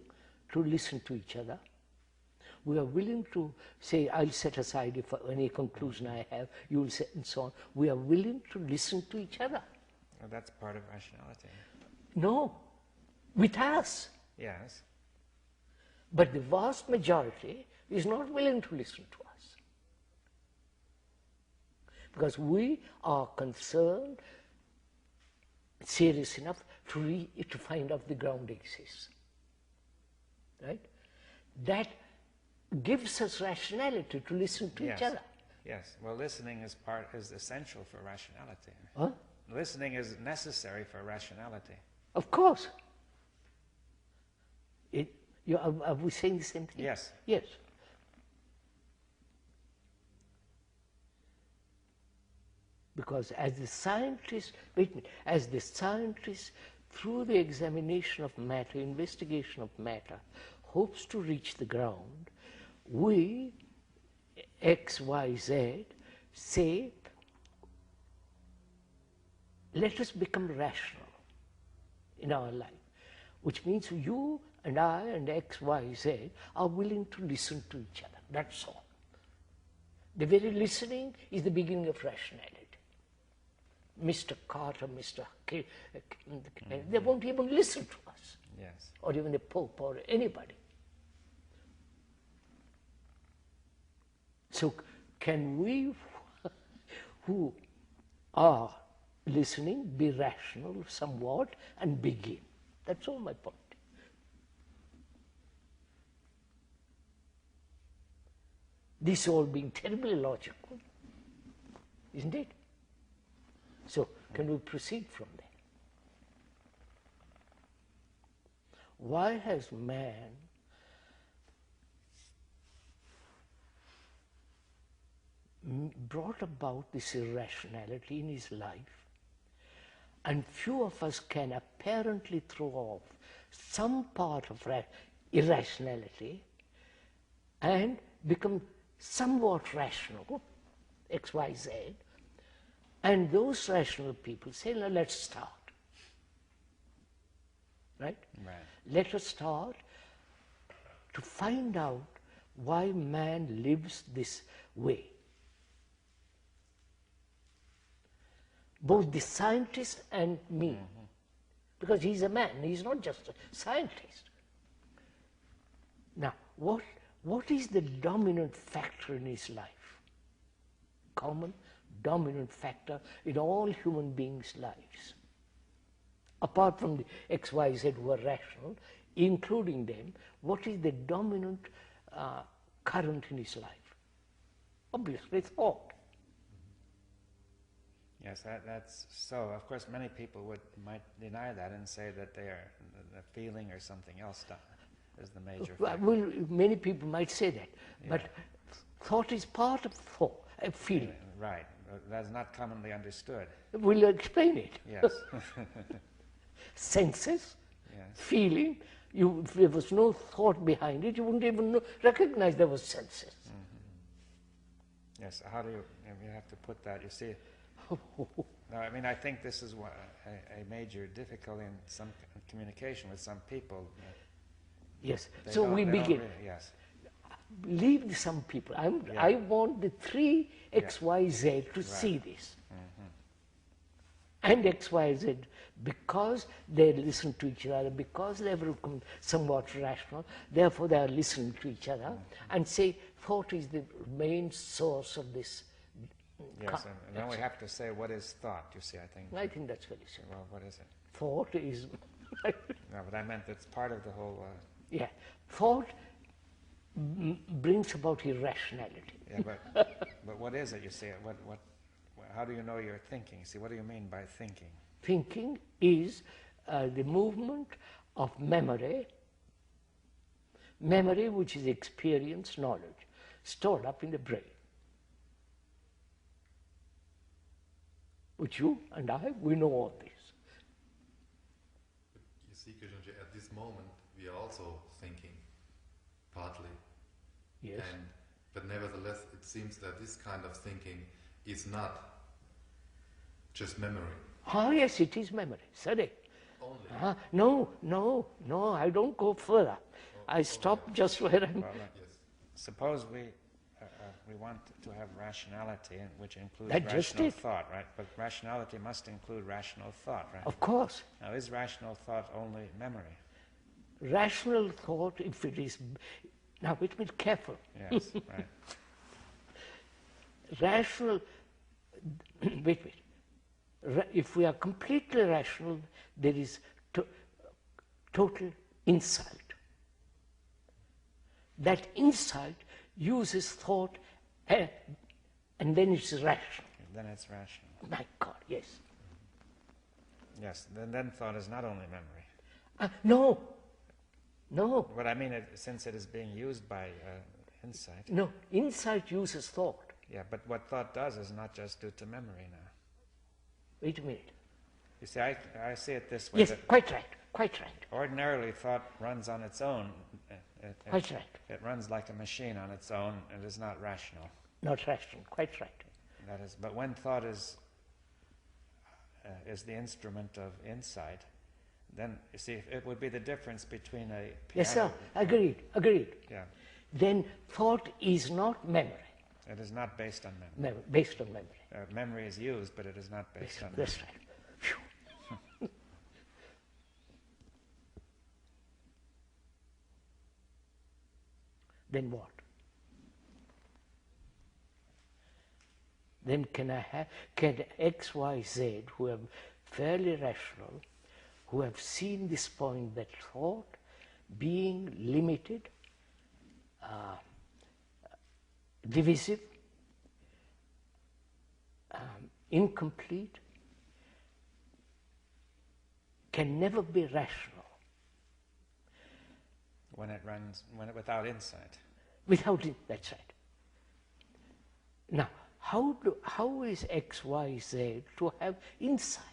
to listen to each other. We are willing to say, I'll set aside if any conclusion I have, you will say, and so on. We are willing to listen to each other. Well, that's part of rationality. No, with us. Yes. But the vast majority is not willing to listen to us. Because we are concerned, serious enough, to find out the ground exists. Right? That gives us rationality to listen to each other. Yes. Well, listening is essential for rationality. Huh? Listening is necessary for rationality. Of course. Are we saying the same thing? Yes. Yes. Because as the scientist, through the examination of matter, investigation of matter, hopes to reach the ground, we, X, Y, Z, say, let us become rational in our life, which means you and I and X, Y, Z are willing to listen to each other. That's all. The very listening is the beginning of rationality. Mr. Carter, Mr. K, they won't even listen to us. Yes. Or even the Pope or anybody. So can we, who are listening, be rational somewhat and begin? That's all my point. This all being terribly logical, isn't it? So can we proceed from there? Why has man brought about this irrationality in his life, and few of us can apparently throw off some part of irrationality and become somewhat rational, X, Y, Z, And those rational people say, "Now let's start." Right? Right. Let us start to find out why man lives this way. Both the scientist and me, because he's a man, he's not just a scientist. Now, what is the dominant factor in his life? Common dominant factor in all human beings' lives. Apart from the X, Y, Z who are rational, including them, what is the dominant current in his life? Obviously, thought. Yes, that's so. Of course, many people might deny that and say that they are the feeling or something else is the major factor. Well, many people might say that, but thought is part of thought, feeling. Right. That's not commonly understood. Will you explain it? Yes. Senses, Yes. feeling. If there was no thought behind it, you wouldn't even recognize there was senses. Yes. How do you have to put that? You see. No, I mean, I think this is a major difficulty in some communication with some people. Yes. So we begin. Yes. Leave some people. I want the three X, Y, Z to see this. And X, Y, Z, because they listen to each other, because they have become somewhat rational, therefore they are listening to each other and say thought is the main source of this. Yes, and then we have to say, what is thought, you see, I think. I think that's very simple. Well, what is it? Thought is... No, but I meant it's part of the whole... Yeah. Thought brings about irrationality. Yeah, but what is it, you see? How do you know you're thinking? See, what do you mean by thinking? Thinking is the movement of memory, which is experience, knowledge, stored up in the brain. Which you and I, we know all this. You see, Krishnamurti, at this moment we are also thinking, partly. Yes. But nevertheless, it seems that this kind of thinking is not just memory. Ah, yes, it is memory. Sorry. Only. No, I don't go further. I stop just where I'm... Well, Yes. suppose we want to have rationality, which includes That just rational it. thought, right? But rationality must include rational thought, right? Of course. Now, is rational thought only memory? Rational thought, if it is... Now, wait a minute, careful. Yes, right. Rational... wait. If we are completely rational, there is total insight. That insight uses thought and then it's rational. Then it's rational. My God, yes. Yes, then thought is not only memory. No. But I mean, since it is being used by insight. No, insight uses thought. Yeah, but what thought does is not just due to memory now. Wait a minute. You see, I see it this way. Yes, that quite right. ordinarily, thought runs on its own. Quite right. It runs like a machine on its own. It is not rational. Not rational, quite right. That is, but when thought is the instrument of insight, then you see it would be the difference between a piano. Yes, sir. Agreed. Yeah. Then thought is not memory. It is not based on memory. Based on memory. Memory is used, but it is not based on memory. That's right. Phew. Then what? Then can X, Y, Z, who are fairly rational, who have seen this point that thought, being limited, divisive, incomplete, can never be rational. When it without insight. Without it, that's right. Now, how is X, Y, Z to have insight?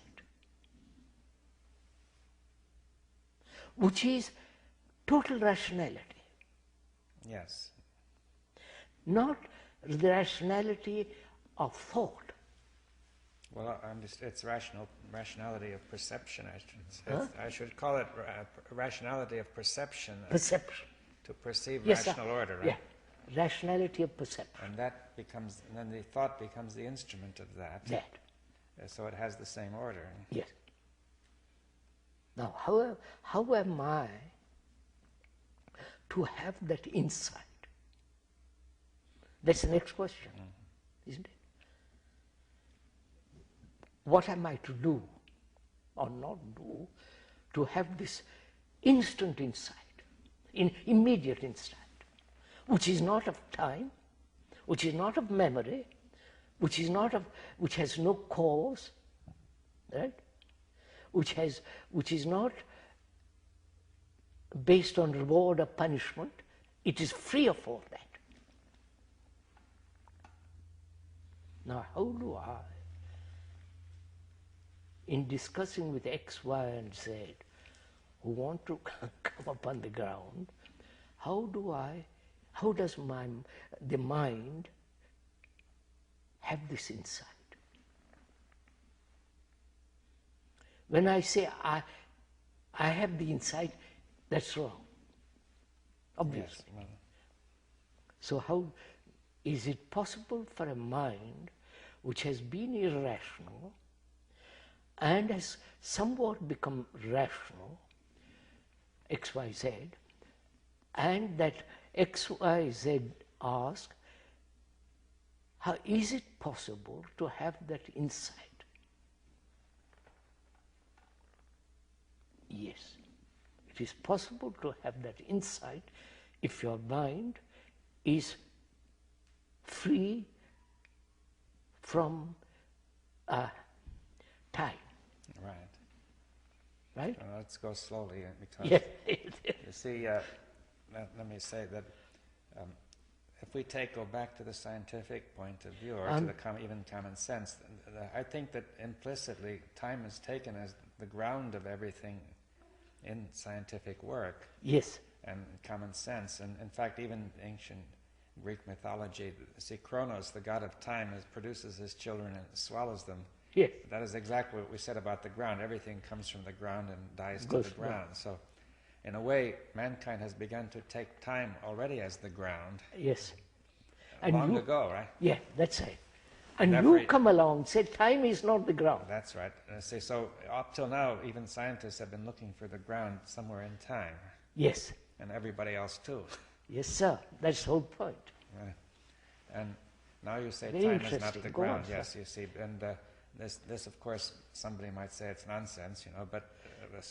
Which is total rationality. Yes. Not the rationality of thought. Well, it's rationality of perception. Huh? I should call it rationality of perception. Perception. To perceive Yes, rational sir. order, right? Yeah. Rationality of perception. And that becomes, and then the thought becomes the instrument of that. That. So it has the same order. Yes. Now, how am I to have that insight? That's the next question, isn't it? What am I to do or not do to have this instant insight, immediate insight, which is not of time, which is not of memory, which has no cause, right? Which is not based on reward or punishment. It is free of all that. Now, how do I, in discussing with X, Y, and Z, who want to come upon the ground, how does the mind have this insight? When I say I have the insight, that's wrong, obviously. Yes, well. So how is it possible for a mind which has been irrational and has somewhat become rational, X, Y, Z, and that X, Y, Z ask, how is it possible to have that insight? Yes, it is possible to have that insight if your mind is free from time. Right. Right? Let's go slowly because Yes. you see, let me say that if we go back to the scientific point of view, or to the even common sense, I think that implicitly time is taken as the ground of everything in scientific work. Yes. And common sense. And in fact, even ancient Greek mythology, see, Kronos, the god of time, produces his children and swallows them. Yes. That is exactly what we said about the ground. Everything comes from the ground and dies to Goes the ground. So, in a way, mankind has begun to take time already as the ground. Yes. Long ago, right? Yeah, that's right. And Never you come along and say time is not the ground. That's right. See, so up till now, even scientists have been looking for the ground somewhere in time. Yes. And everybody else too. Yes, sir. That's the whole point. Right. And now you say Very time is not interesting. the Go ground. on, Yes, you see. And this, of course, somebody might say it's nonsense, but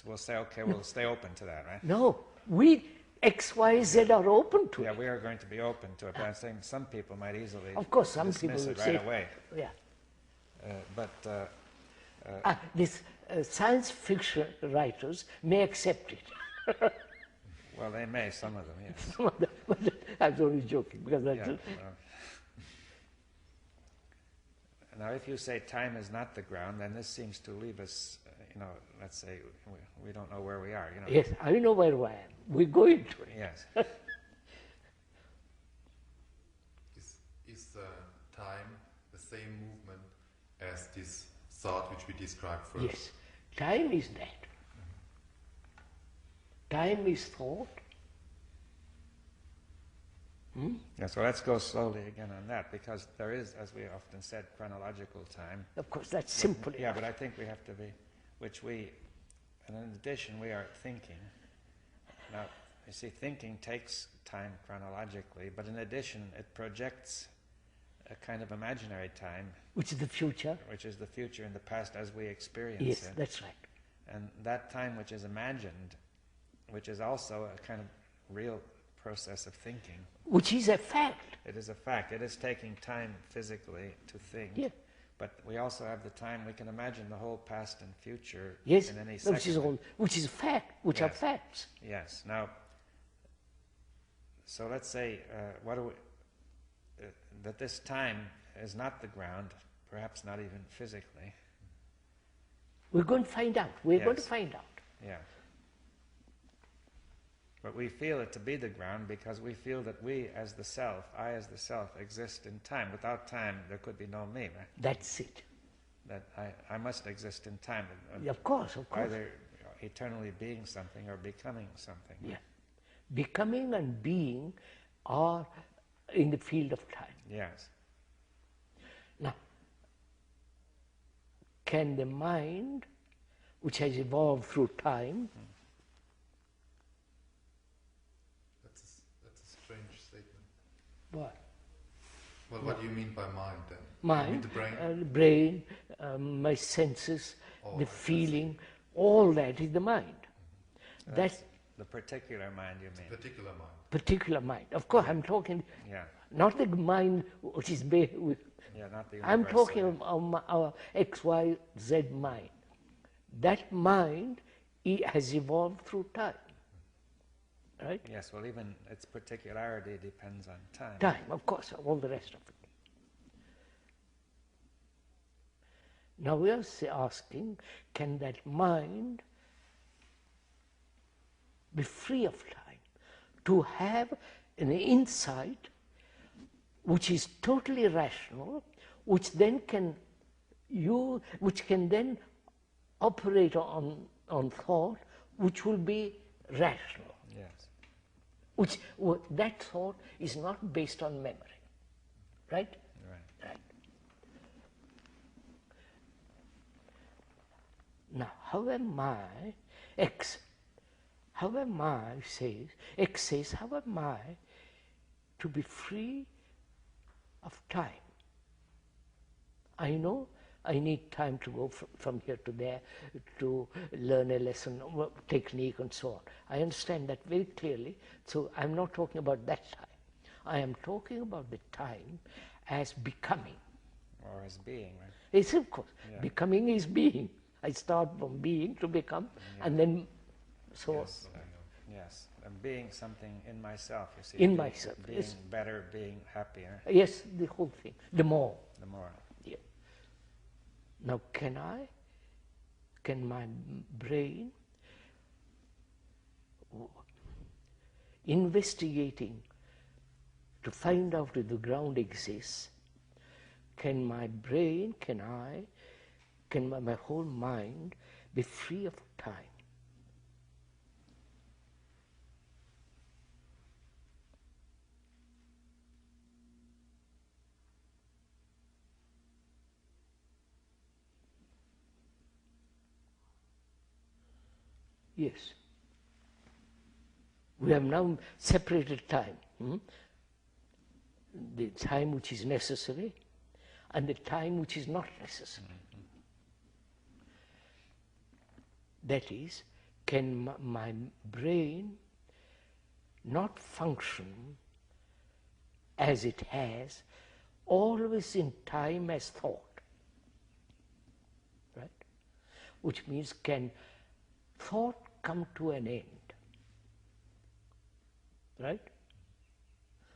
we'll say, okay, we'll stay open to that, right? No, we X, Y, Z are open to Yeah, it. we are going to be open to it. But I'm saying some people might easily Of course, some dismiss people it will right say, away. Yeah. These science fiction writers may accept it. Well, they may, some of them, yes. But I was only joking because that's Yeah, now, if you say time is not the ground, then this seems to leave us, let's say we don't know where we are. Yes, I know where I am. We go into it. Yes. Is time the same movement as this thought which we described first? Yes, time is that. Time is thought. Yeah, so let's go slowly again on that, because there is, as we often said, chronological time. Of course, that's simple. Yeah, but I think we have to be, and in addition, we are thinking. Now, you see, thinking takes time chronologically, but in addition, it projects a kind of imaginary time. Which is the future. Which is the future and the past as we experience Yes, it. that's right. And that time which is imagined, which is also a kind of real process of thinking. Which is a fact. It is a fact. It is taking time physically to think. Yeah. But we also have the time, we can imagine the whole past and future Yes, in any second. which is fact, which are facts. Yes. Now, so let's say, that this time is not the ground, perhaps not even physically. We're going to find out. We're going to find out. Yeah. But we feel it to be the ground because we feel that we as the self, I as the self, exist in time. Without time, there could be no me, right? That's it. that I must exist in time. Of course. Either eternally being something or becoming something. Yeah. Becoming and being are in the field of time. Yes. Now, can the mind, which has evolved through time, That's a strange statement. what? Well, what do you mean by mind then? Mind, You mean the brain? brain, my senses, the feeling, all that is the mind. That's the particular mind, you mean? Particular mind. particular mind. Of course, I'm talking Yeah. not the mind which is based with. Yeah, not the I'm universal. talking about our X, Y, Z mind. That mind has evolved through time. Right? Yes, well, even its particularity depends on time. Time, of course, all the rest of it. Now we are asking, can that mind be free of time to have an insight which is totally rational, which then can then operate on thought, which will be rational. Yes. That thought is not based on memory, right? Right. Now, how am I, X says, how am I to be free of time? I know I need time to go from here to there to learn a lesson, technique and so on. I understand that very clearly, so I'm not talking about that time. I am talking about the time as becoming. Or as being, right? Yes, of course. Yeah. Becoming is being. I start from being to become, and then so Yes. Yes. And being something in myself, you see. in myself. Being Yes. better, being happier. Yes, the whole thing. The more. The more. Yeah. Now, can my brain, investigating to find out if the ground exists, can my brain, can my whole mind be free of time? Yes. We have now separated time. The time which is necessary and the time which is not necessary. That is, can my brain not function as it has, always in time as thought? Right? Which means, can thought come to an end? Right?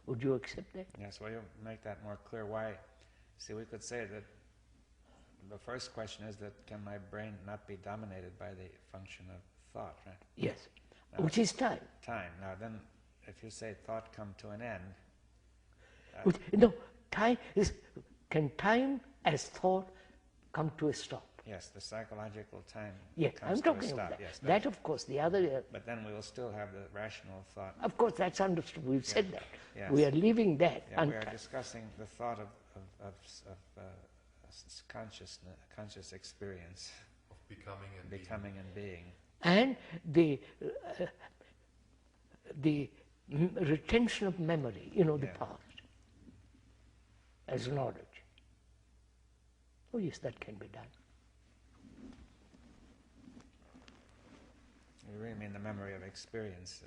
Would you accept that? Yes, well, you make that more clear. Why? See, we could say that the first question is that can my brain not be dominated by the function of thought, right? Yes. Now, which is time. Time. Now then, if you say thought come to an end... no, time is... Can time as thought come to a stop? Yes, the psychological time Yes, comes I'm to a talking stop. about that. Yes, That, of course, the other... but then we will still have the rational thought. Of course, that's understood. We've said that. Yes. We are leaving that. Yeah, we are discussing the thought of conscious experience. Of becoming and being. And the retention of memory, the past, as knowledge. Oh yes, that can be done. You really mean the memory of experience?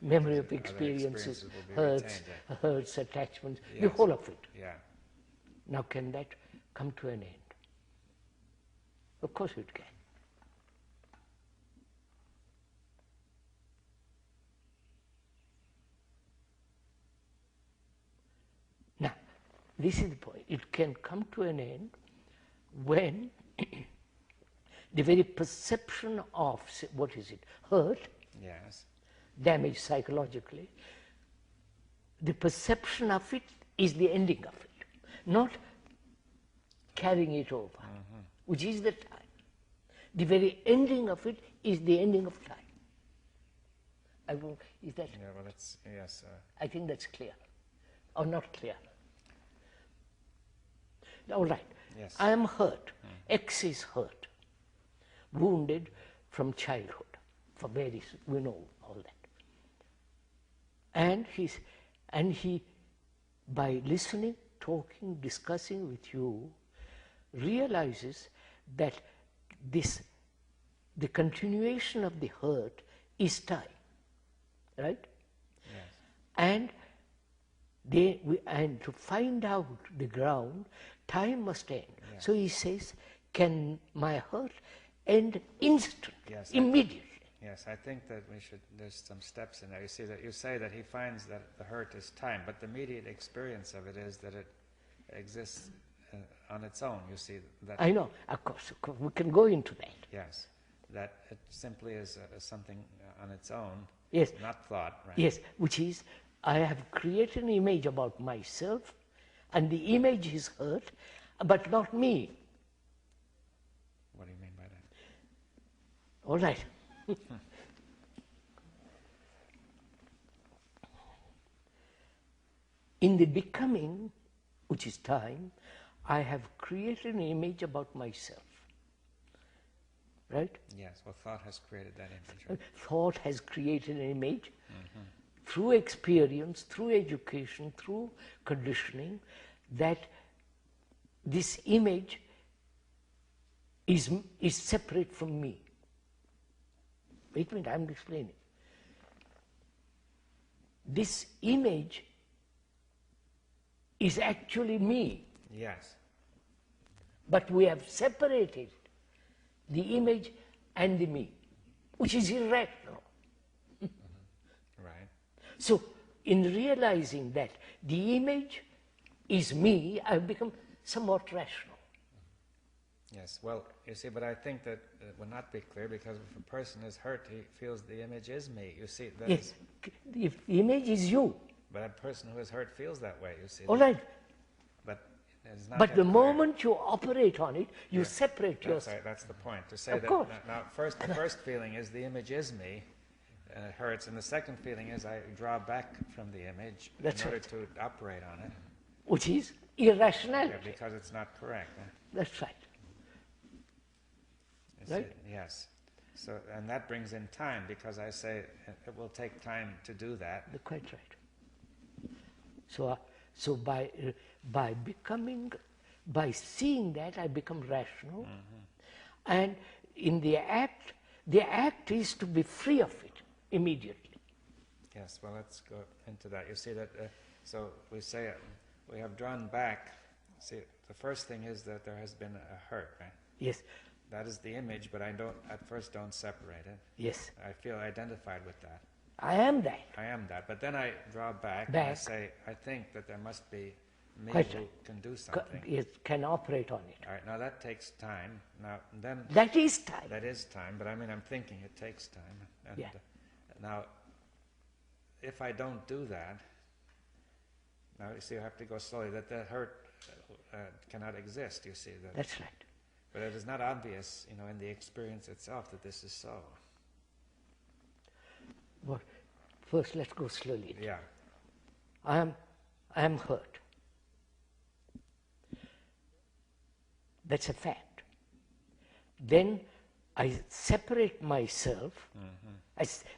Memory of experiences, hurts, attachments, the whole of it. Yeah. Now can that come to an end? Of course it can. Now, this is the point. It can come to an end when the very perception of, hurt, Yes. damage psychologically, the perception of it is the ending of it, not carrying it over. which is the time. The very ending of it is the ending of time. Is that? Yeah, well, it's, yes. I think that's clear, or not clear. All right. Yes. I am hurt. X is hurt, wounded from childhood. For various, we know all that. And he, by listening, talking, discussing with you, realizes that the continuation of the hurt is time, right? Yes. And to find out the ground, time must end. Yes. So he says, can my hurt end instantly, Yes, immediately? Yes, I think that there's some steps in there. You say that he finds that the hurt is time, but the immediate experience of it is that it exists on its own, you see. That I know, of course, we can go into that. Yes, that it simply is something on its own, Yes. not thought, right? Yes, which is, I have created an image about myself, and the image is hurt, but not me. What do you mean by that? All right. In the becoming, which is time, I have created an image about myself. Right? Yes, well, thought has created that image. Right? Thought has created an image through experience, through education, through conditioning, that this image is separate from me. Wait a minute, I'm explaining. This image is actually me. Yes. But we have separated the image and the me, which is irrational. Right. So, in realizing that the image is me, I've become somewhat rational. Yes, well, you see, but I think that it would not be clear, because if a person is hurt, he feels the image is me. You see, that Yes, if the image is you. But a person who is hurt feels that way, you see. All right. But it's not But yet the clear. moment you operate on it, you separate That's yourself. right, that's the point. To say Of that course. now the first feeling is the image is me, and it hurts, and the second feeling is I draw back from the image That's in order right. to operate on it. Which is irrationality. Yeah, because it's not correct. That's right. You see, Right? yes. So, and that brings in time, because I say it will take time to do that. You're quite right. So by becoming, by seeing that, I become rational, and in the act is to be free of it immediately. Yes, well, let's go into that. You see that, so we say we have drawn back. See, the first thing is that there has been a hurt, right? Yes, That is the image, but I at first don't separate it. yes. I feel identified with that. I am that. I am that. But then I draw back and I say, I think that there must be me Quite who right. can do something. It can operate on it. All right, now that takes time. Now then, That is time. that is time, but I mean, I'm thinking it takes time. And Yeah. Now, if I don't do that, now you see, you have to go slowly, that the hurt cannot exist, you see. That's right. But it is not obvious, in the experience itself that this is so. Well, first, let's go slowly. Yeah. I am hurt. That's a fact. Then I separate myself.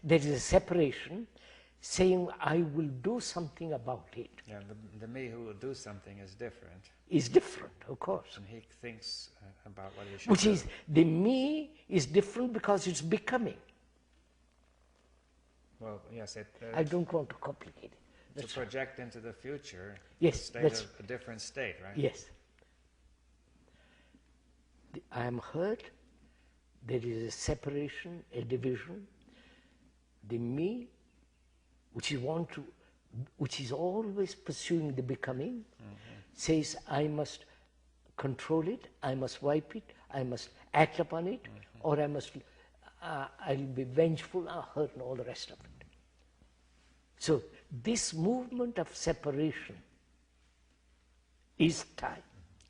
There is a separation, saying I will do something about it. Yeah, the me who will do something is different. Is different, of course. And he thinks about what he should Which do. is, the me is different because it's becoming. Well, yes, I don't want to complicate it. to That's right. project into the future Yes, a different state, right? Yes. I am hurt. There is a separation, a division. The me, which is always pursuing the becoming, says I must control it, I must wipe it, I must act upon it, or I'll be vengeful, I'll hurt, and all the rest of it. So this movement of separation is time.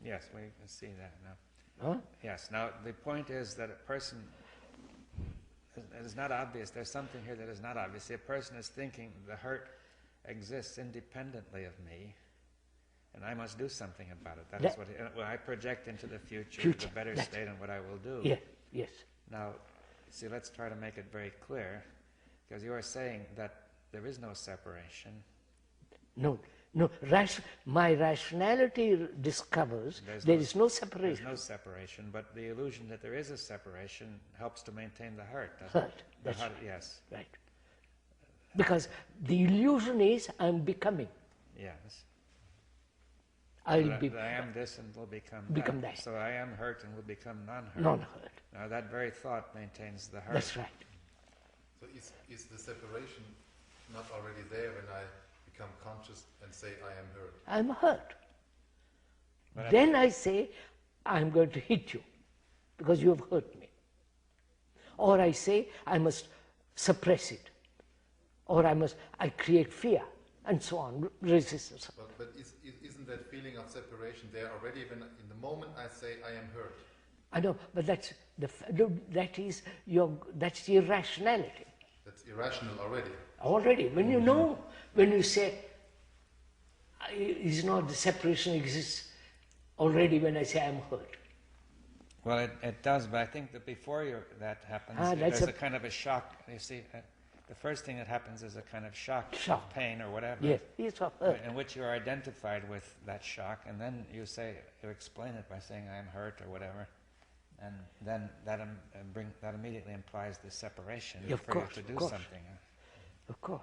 Yes, we can see that now. Huh? Yes. Now, the point is that a person, it is not obvious. There's something here that is not obvious. See, a person is thinking the hurt exists independently of me, and I must do something about it. That is what I project into the future the better state and what I will do. Yeah, yes. Now, see, let's try to make it very clear, because you are saying that there is no separation. No. My rationality discovers there is no separation. There's no separation, but the illusion that there is a separation helps to maintain the hurt, doesn't Hurt, it? that's right. Yes. Right. Because the illusion is I'm becoming. Yes. I'll That be. I am this and will become that. So I am hurt and will become non-hurt. Non-hurt. Now that very thought maintains the hurt. That's right. So is the separation not already there when I become conscious and say I am hurt? I'm hurt. But Then I say, I'm going to hit you because you have hurt me. Or I say, I must suppress it. Or I create fear, and so on, resistance. But isn't that feeling of separation there already when in the moment I say I am hurt? I know, but that's irrationality. That's irrational already. Already, when you know, when you say, is not the separation exists already when I say I'm hurt. Well, it does, but I think that before that happens, there's a kind of a shock. You see, the first thing that happens is a kind of shock. Of pain or whatever. Yes, it's of hurt. In which you are identified with that shock, and then you explain it by saying I am hurt or whatever, and then that immediately implies the separation for you to do something. Of course.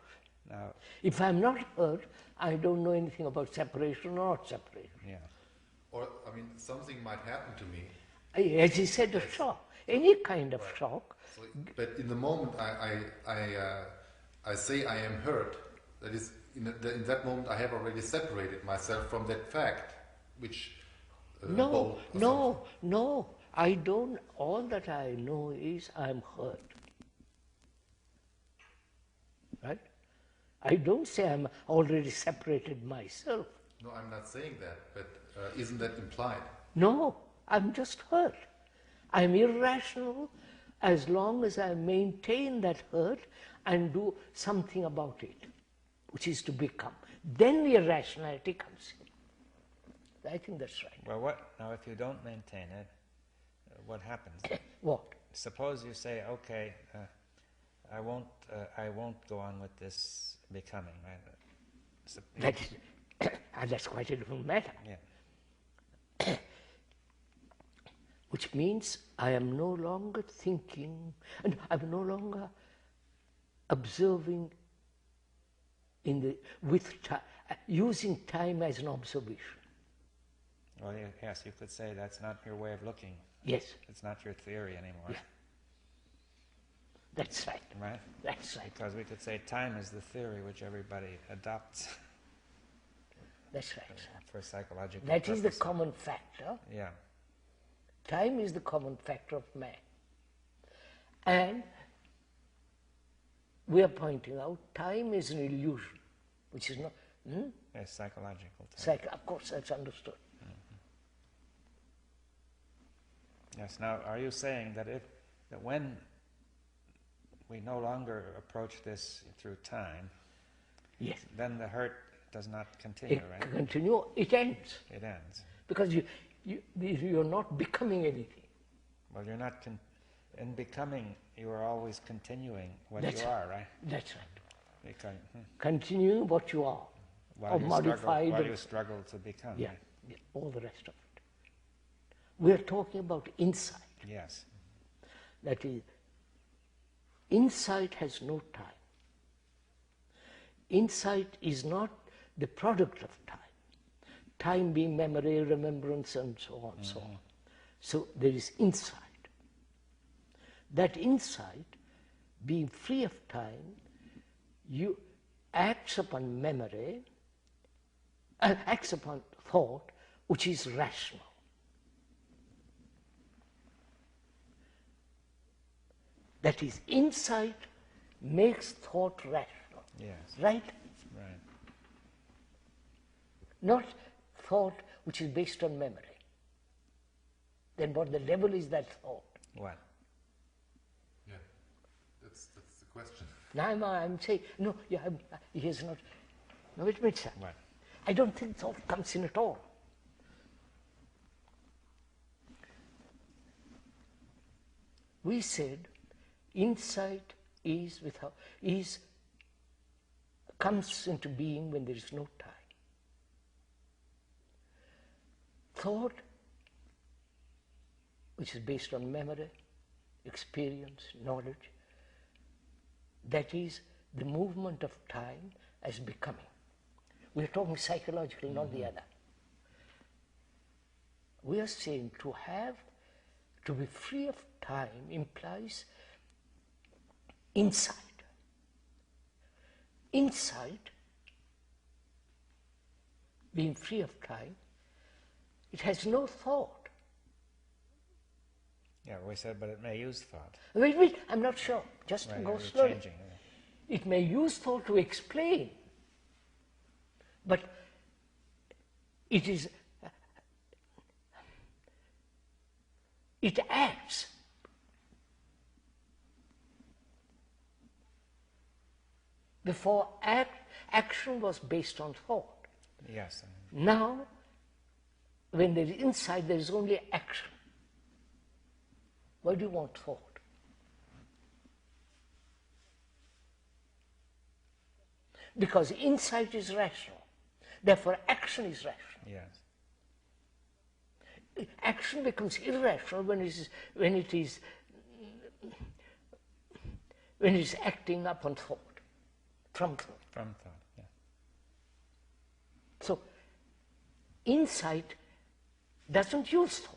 Now, if I'm not hurt, I don't know anything about separation or not separation. Yeah. Or, I mean, something might happen to me. As he said, a shock, any kind of shock. So, but in the moment I say I am hurt, that is, in that moment I have already separated myself from that fact, which... No, I don't, all that I know is I'm hurt. Right? I don't say I'm already separated myself. No, I'm not saying that, but isn't that implied? No, I'm just hurt. I'm irrational as long as I maintain that hurt and do something about it, which is to become. Then the irrationality comes in. I think that's right. Well, now if you don't maintain it, what happens? What? Suppose you say, okay, I won't go on with this becoming, right? That's quite a different matter. Yeah. Which means I am no longer thinking, and I'm no longer observing using time as an observation. Well, yes, you could say that's not your way of looking. Yes. It's not your theory anymore. Yeah. That's right. Right? That's right. Because we could say time is the theory which everybody adopts. That's right. For psychological That is the purposes. common factor. Yeah. Time is the common factor of man. And we are pointing out time is an illusion, which is not... Yes, psychological time. Of course, that's understood. Yes. Now, are you saying that when we no longer approach this through time, Yes. then the hurt does not continue, right? It ends. It ends. Because you're not becoming anything. Well, you're not... in becoming, you are always continuing what That's you are, right? That's right. Because, Continuing what you are. Or modified. While you struggle to become. Yeah, Right? yeah, all the rest of it. We're talking about insight. Yes. That is, insight has no time. Insight is not the product of time. Time being memory, remembrance, and so on, so on. So there is insight. That insight, being free of time, you acts upon memory, acts upon thought, which is rational. That is, insight makes thought rational. Yes. Right? Right. Not thought which is based on memory. Then what the devil is that thought? What? Yeah, that's the question. Now I'm saying, no, he is not. No, wait a minute, sir. What? I don't think thought comes in at all. We said insight comes into being when there is no time. Thought, which is based on memory, experience, knowledge, that is the movement of time as becoming. We are talking psychological, not the other. We are saying to be free of time implies insight. Insight, being free of time, it has no thought. Yeah, we said, but it may use thought. Wait, I'm not sure. Just Right, go you're slowly. changing, yeah. It may use thought to explain, but it acts. Before action was based on thought. Yes. Now, when there is insight, there is only action. Why do you want thought? Because insight is rational. Therefore, action is rational. Yes. Action becomes irrational when it is acting upon thought, from thought. From thought, yeah. So, insight doesn't use thought.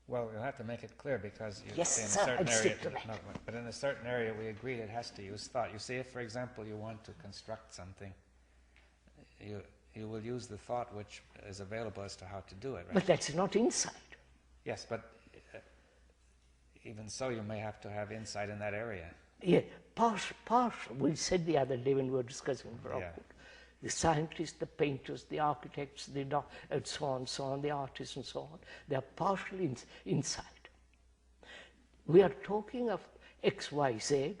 Well, you'll have to make it clear because you Yes, say in sir, a certain I'll area, stick to that. no, but in a certain area we agreed it has to use thought. You see, if, for example, you want to construct something, you will use the thought which is available as to how to do it, right? But that's not insight. Yes, but even so, you may have to have insight in that area. Yeah, partial. We said the other day when we were discussing Brockwood. Yeah. The scientists, the painters, the architects, and so on, the artists and so on, they are partial insight. We are talking of X, Y, Z,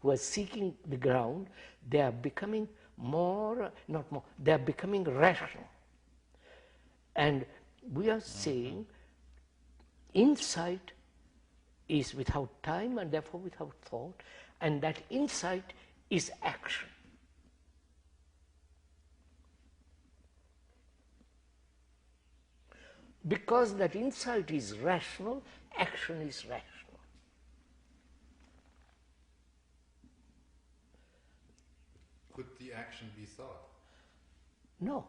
who are seeking the ground. They are becoming they are becoming rational. And we are saying insight is without time and therefore without thought, and that insight is action. Because that insight is rational, action is rational. Could the action be thought? No.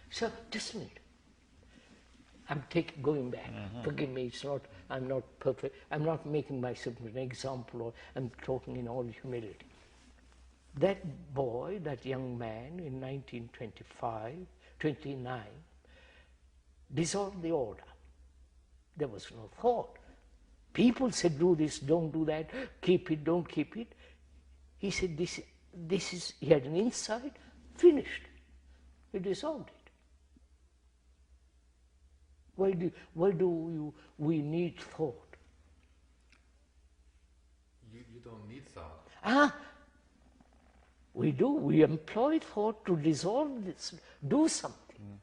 So, just a minute. I'm going back. Forgive me, I'm not perfect. I'm not making myself an example, or I'm talking in all humility. That boy, that young man in 29, dissolved the order. There was no thought. People said, do this, don't do that, keep it, don't keep it. He said, he had an insight, finished. He dissolved it. Why do we need thought? You don't need thought. We do. We employ thought to dissolve this, do something.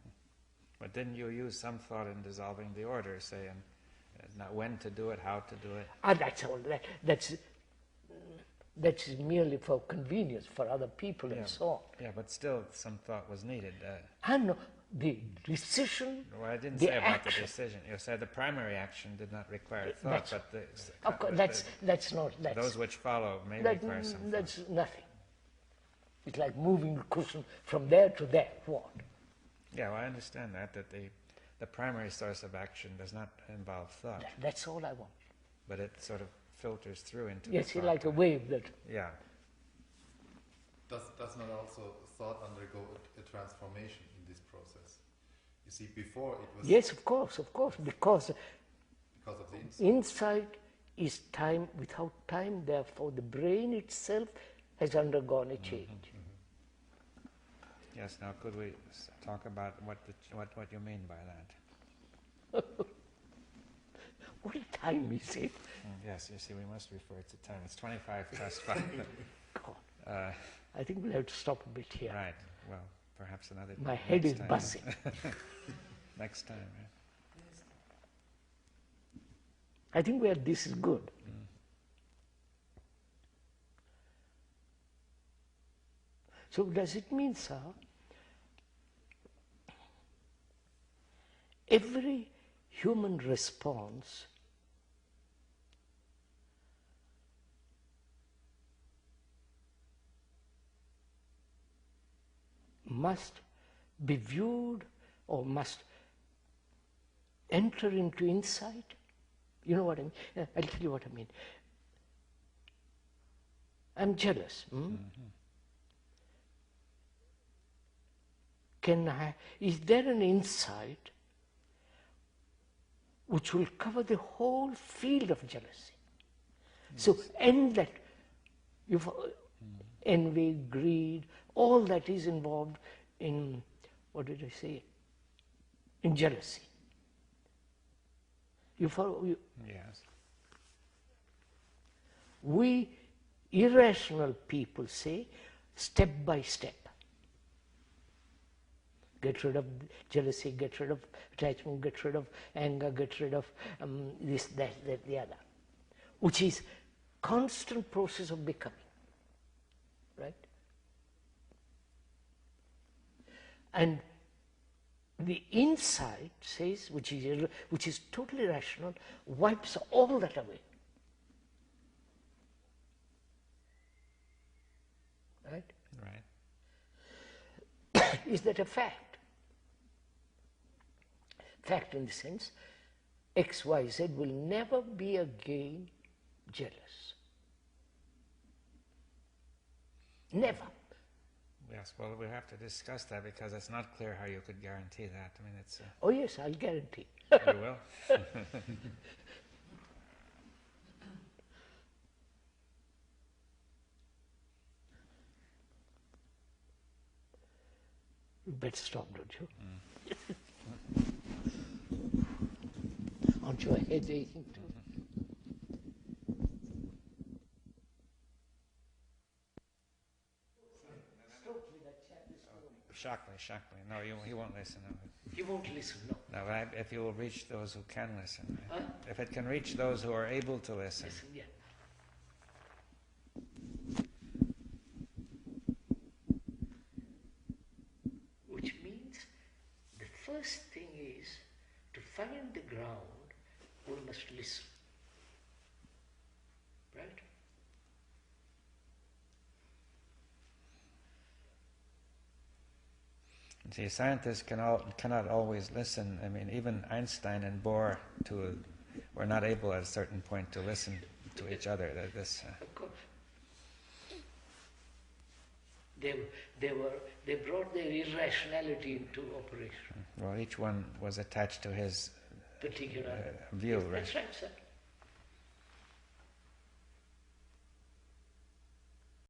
But didn't you use some thought in dissolving the order, say, and not when to do it, how to do it? That's all. That's merely for convenience for other people and so on. Yeah, but still some thought was needed. No, the decision, Well, I didn't the say about action. the decision. You said the primary action did not require thought, That's- but Of course, those which follow may that, require some thought. that's nothing. It's like moving the cushion from there to there. What? Yeah, well, I understand that the primary source of action does not involve thought, That's all I want. but it sort of filters through into Yes, the thought. like a wave that. Yeah. Does not also thought undergo a transformation in this process? You see, before it was Yes, of course, because because of the insight. insight is time without time. Therefore, the brain itself has undergone a change. Yes, now could we talk about what you mean by that? What time is it? Yes, you see, we must refer to time. It's 5:25. God. I think we'll have to stop a bit here. Right, well, perhaps another time. My head is time. buzzing. Next time, right? I think where this is good. So does it mean, sir, every human response must be viewed or must enter into insight? You know what I mean? I'll tell you what I mean. I'm jealous. Is there an insight which will cover the whole field of jealousy? Yes. So end that. Envy, greed, all that is involved in, what did I say? In jealousy. You follow? Yes. We irrational people say step by step. Get rid of jealousy, get rid of attachment, get rid of anger, get rid of this, that, the other. Which is constant process of becoming. Right? And the insight says, which is totally rational, wipes all that away. Right? Right. Is that a fact? Fact in the sense, X, Y, Z will never be again jealous. Never. Yes, well, we have to discuss that because it's not clear how you could guarantee that. I mean, it's... Oh yes, I'll guarantee. You will? You better stop, don't you? Aren't your head aching too? Shockley. No, he won't listen. No. He won't listen, no. No, but if you will reach those who can listen. Huh? If it can reach those who are able to listen. Listen, yeah. Which means the first thing is to find the ground, we must listen. Right? See, scientists cannot always listen. I mean, even Einstein and Bohr were not able at a certain point to listen to each other. Of course. They brought their irrationality into operation. Well, each one was attached to his particular view, right? That's right, sir.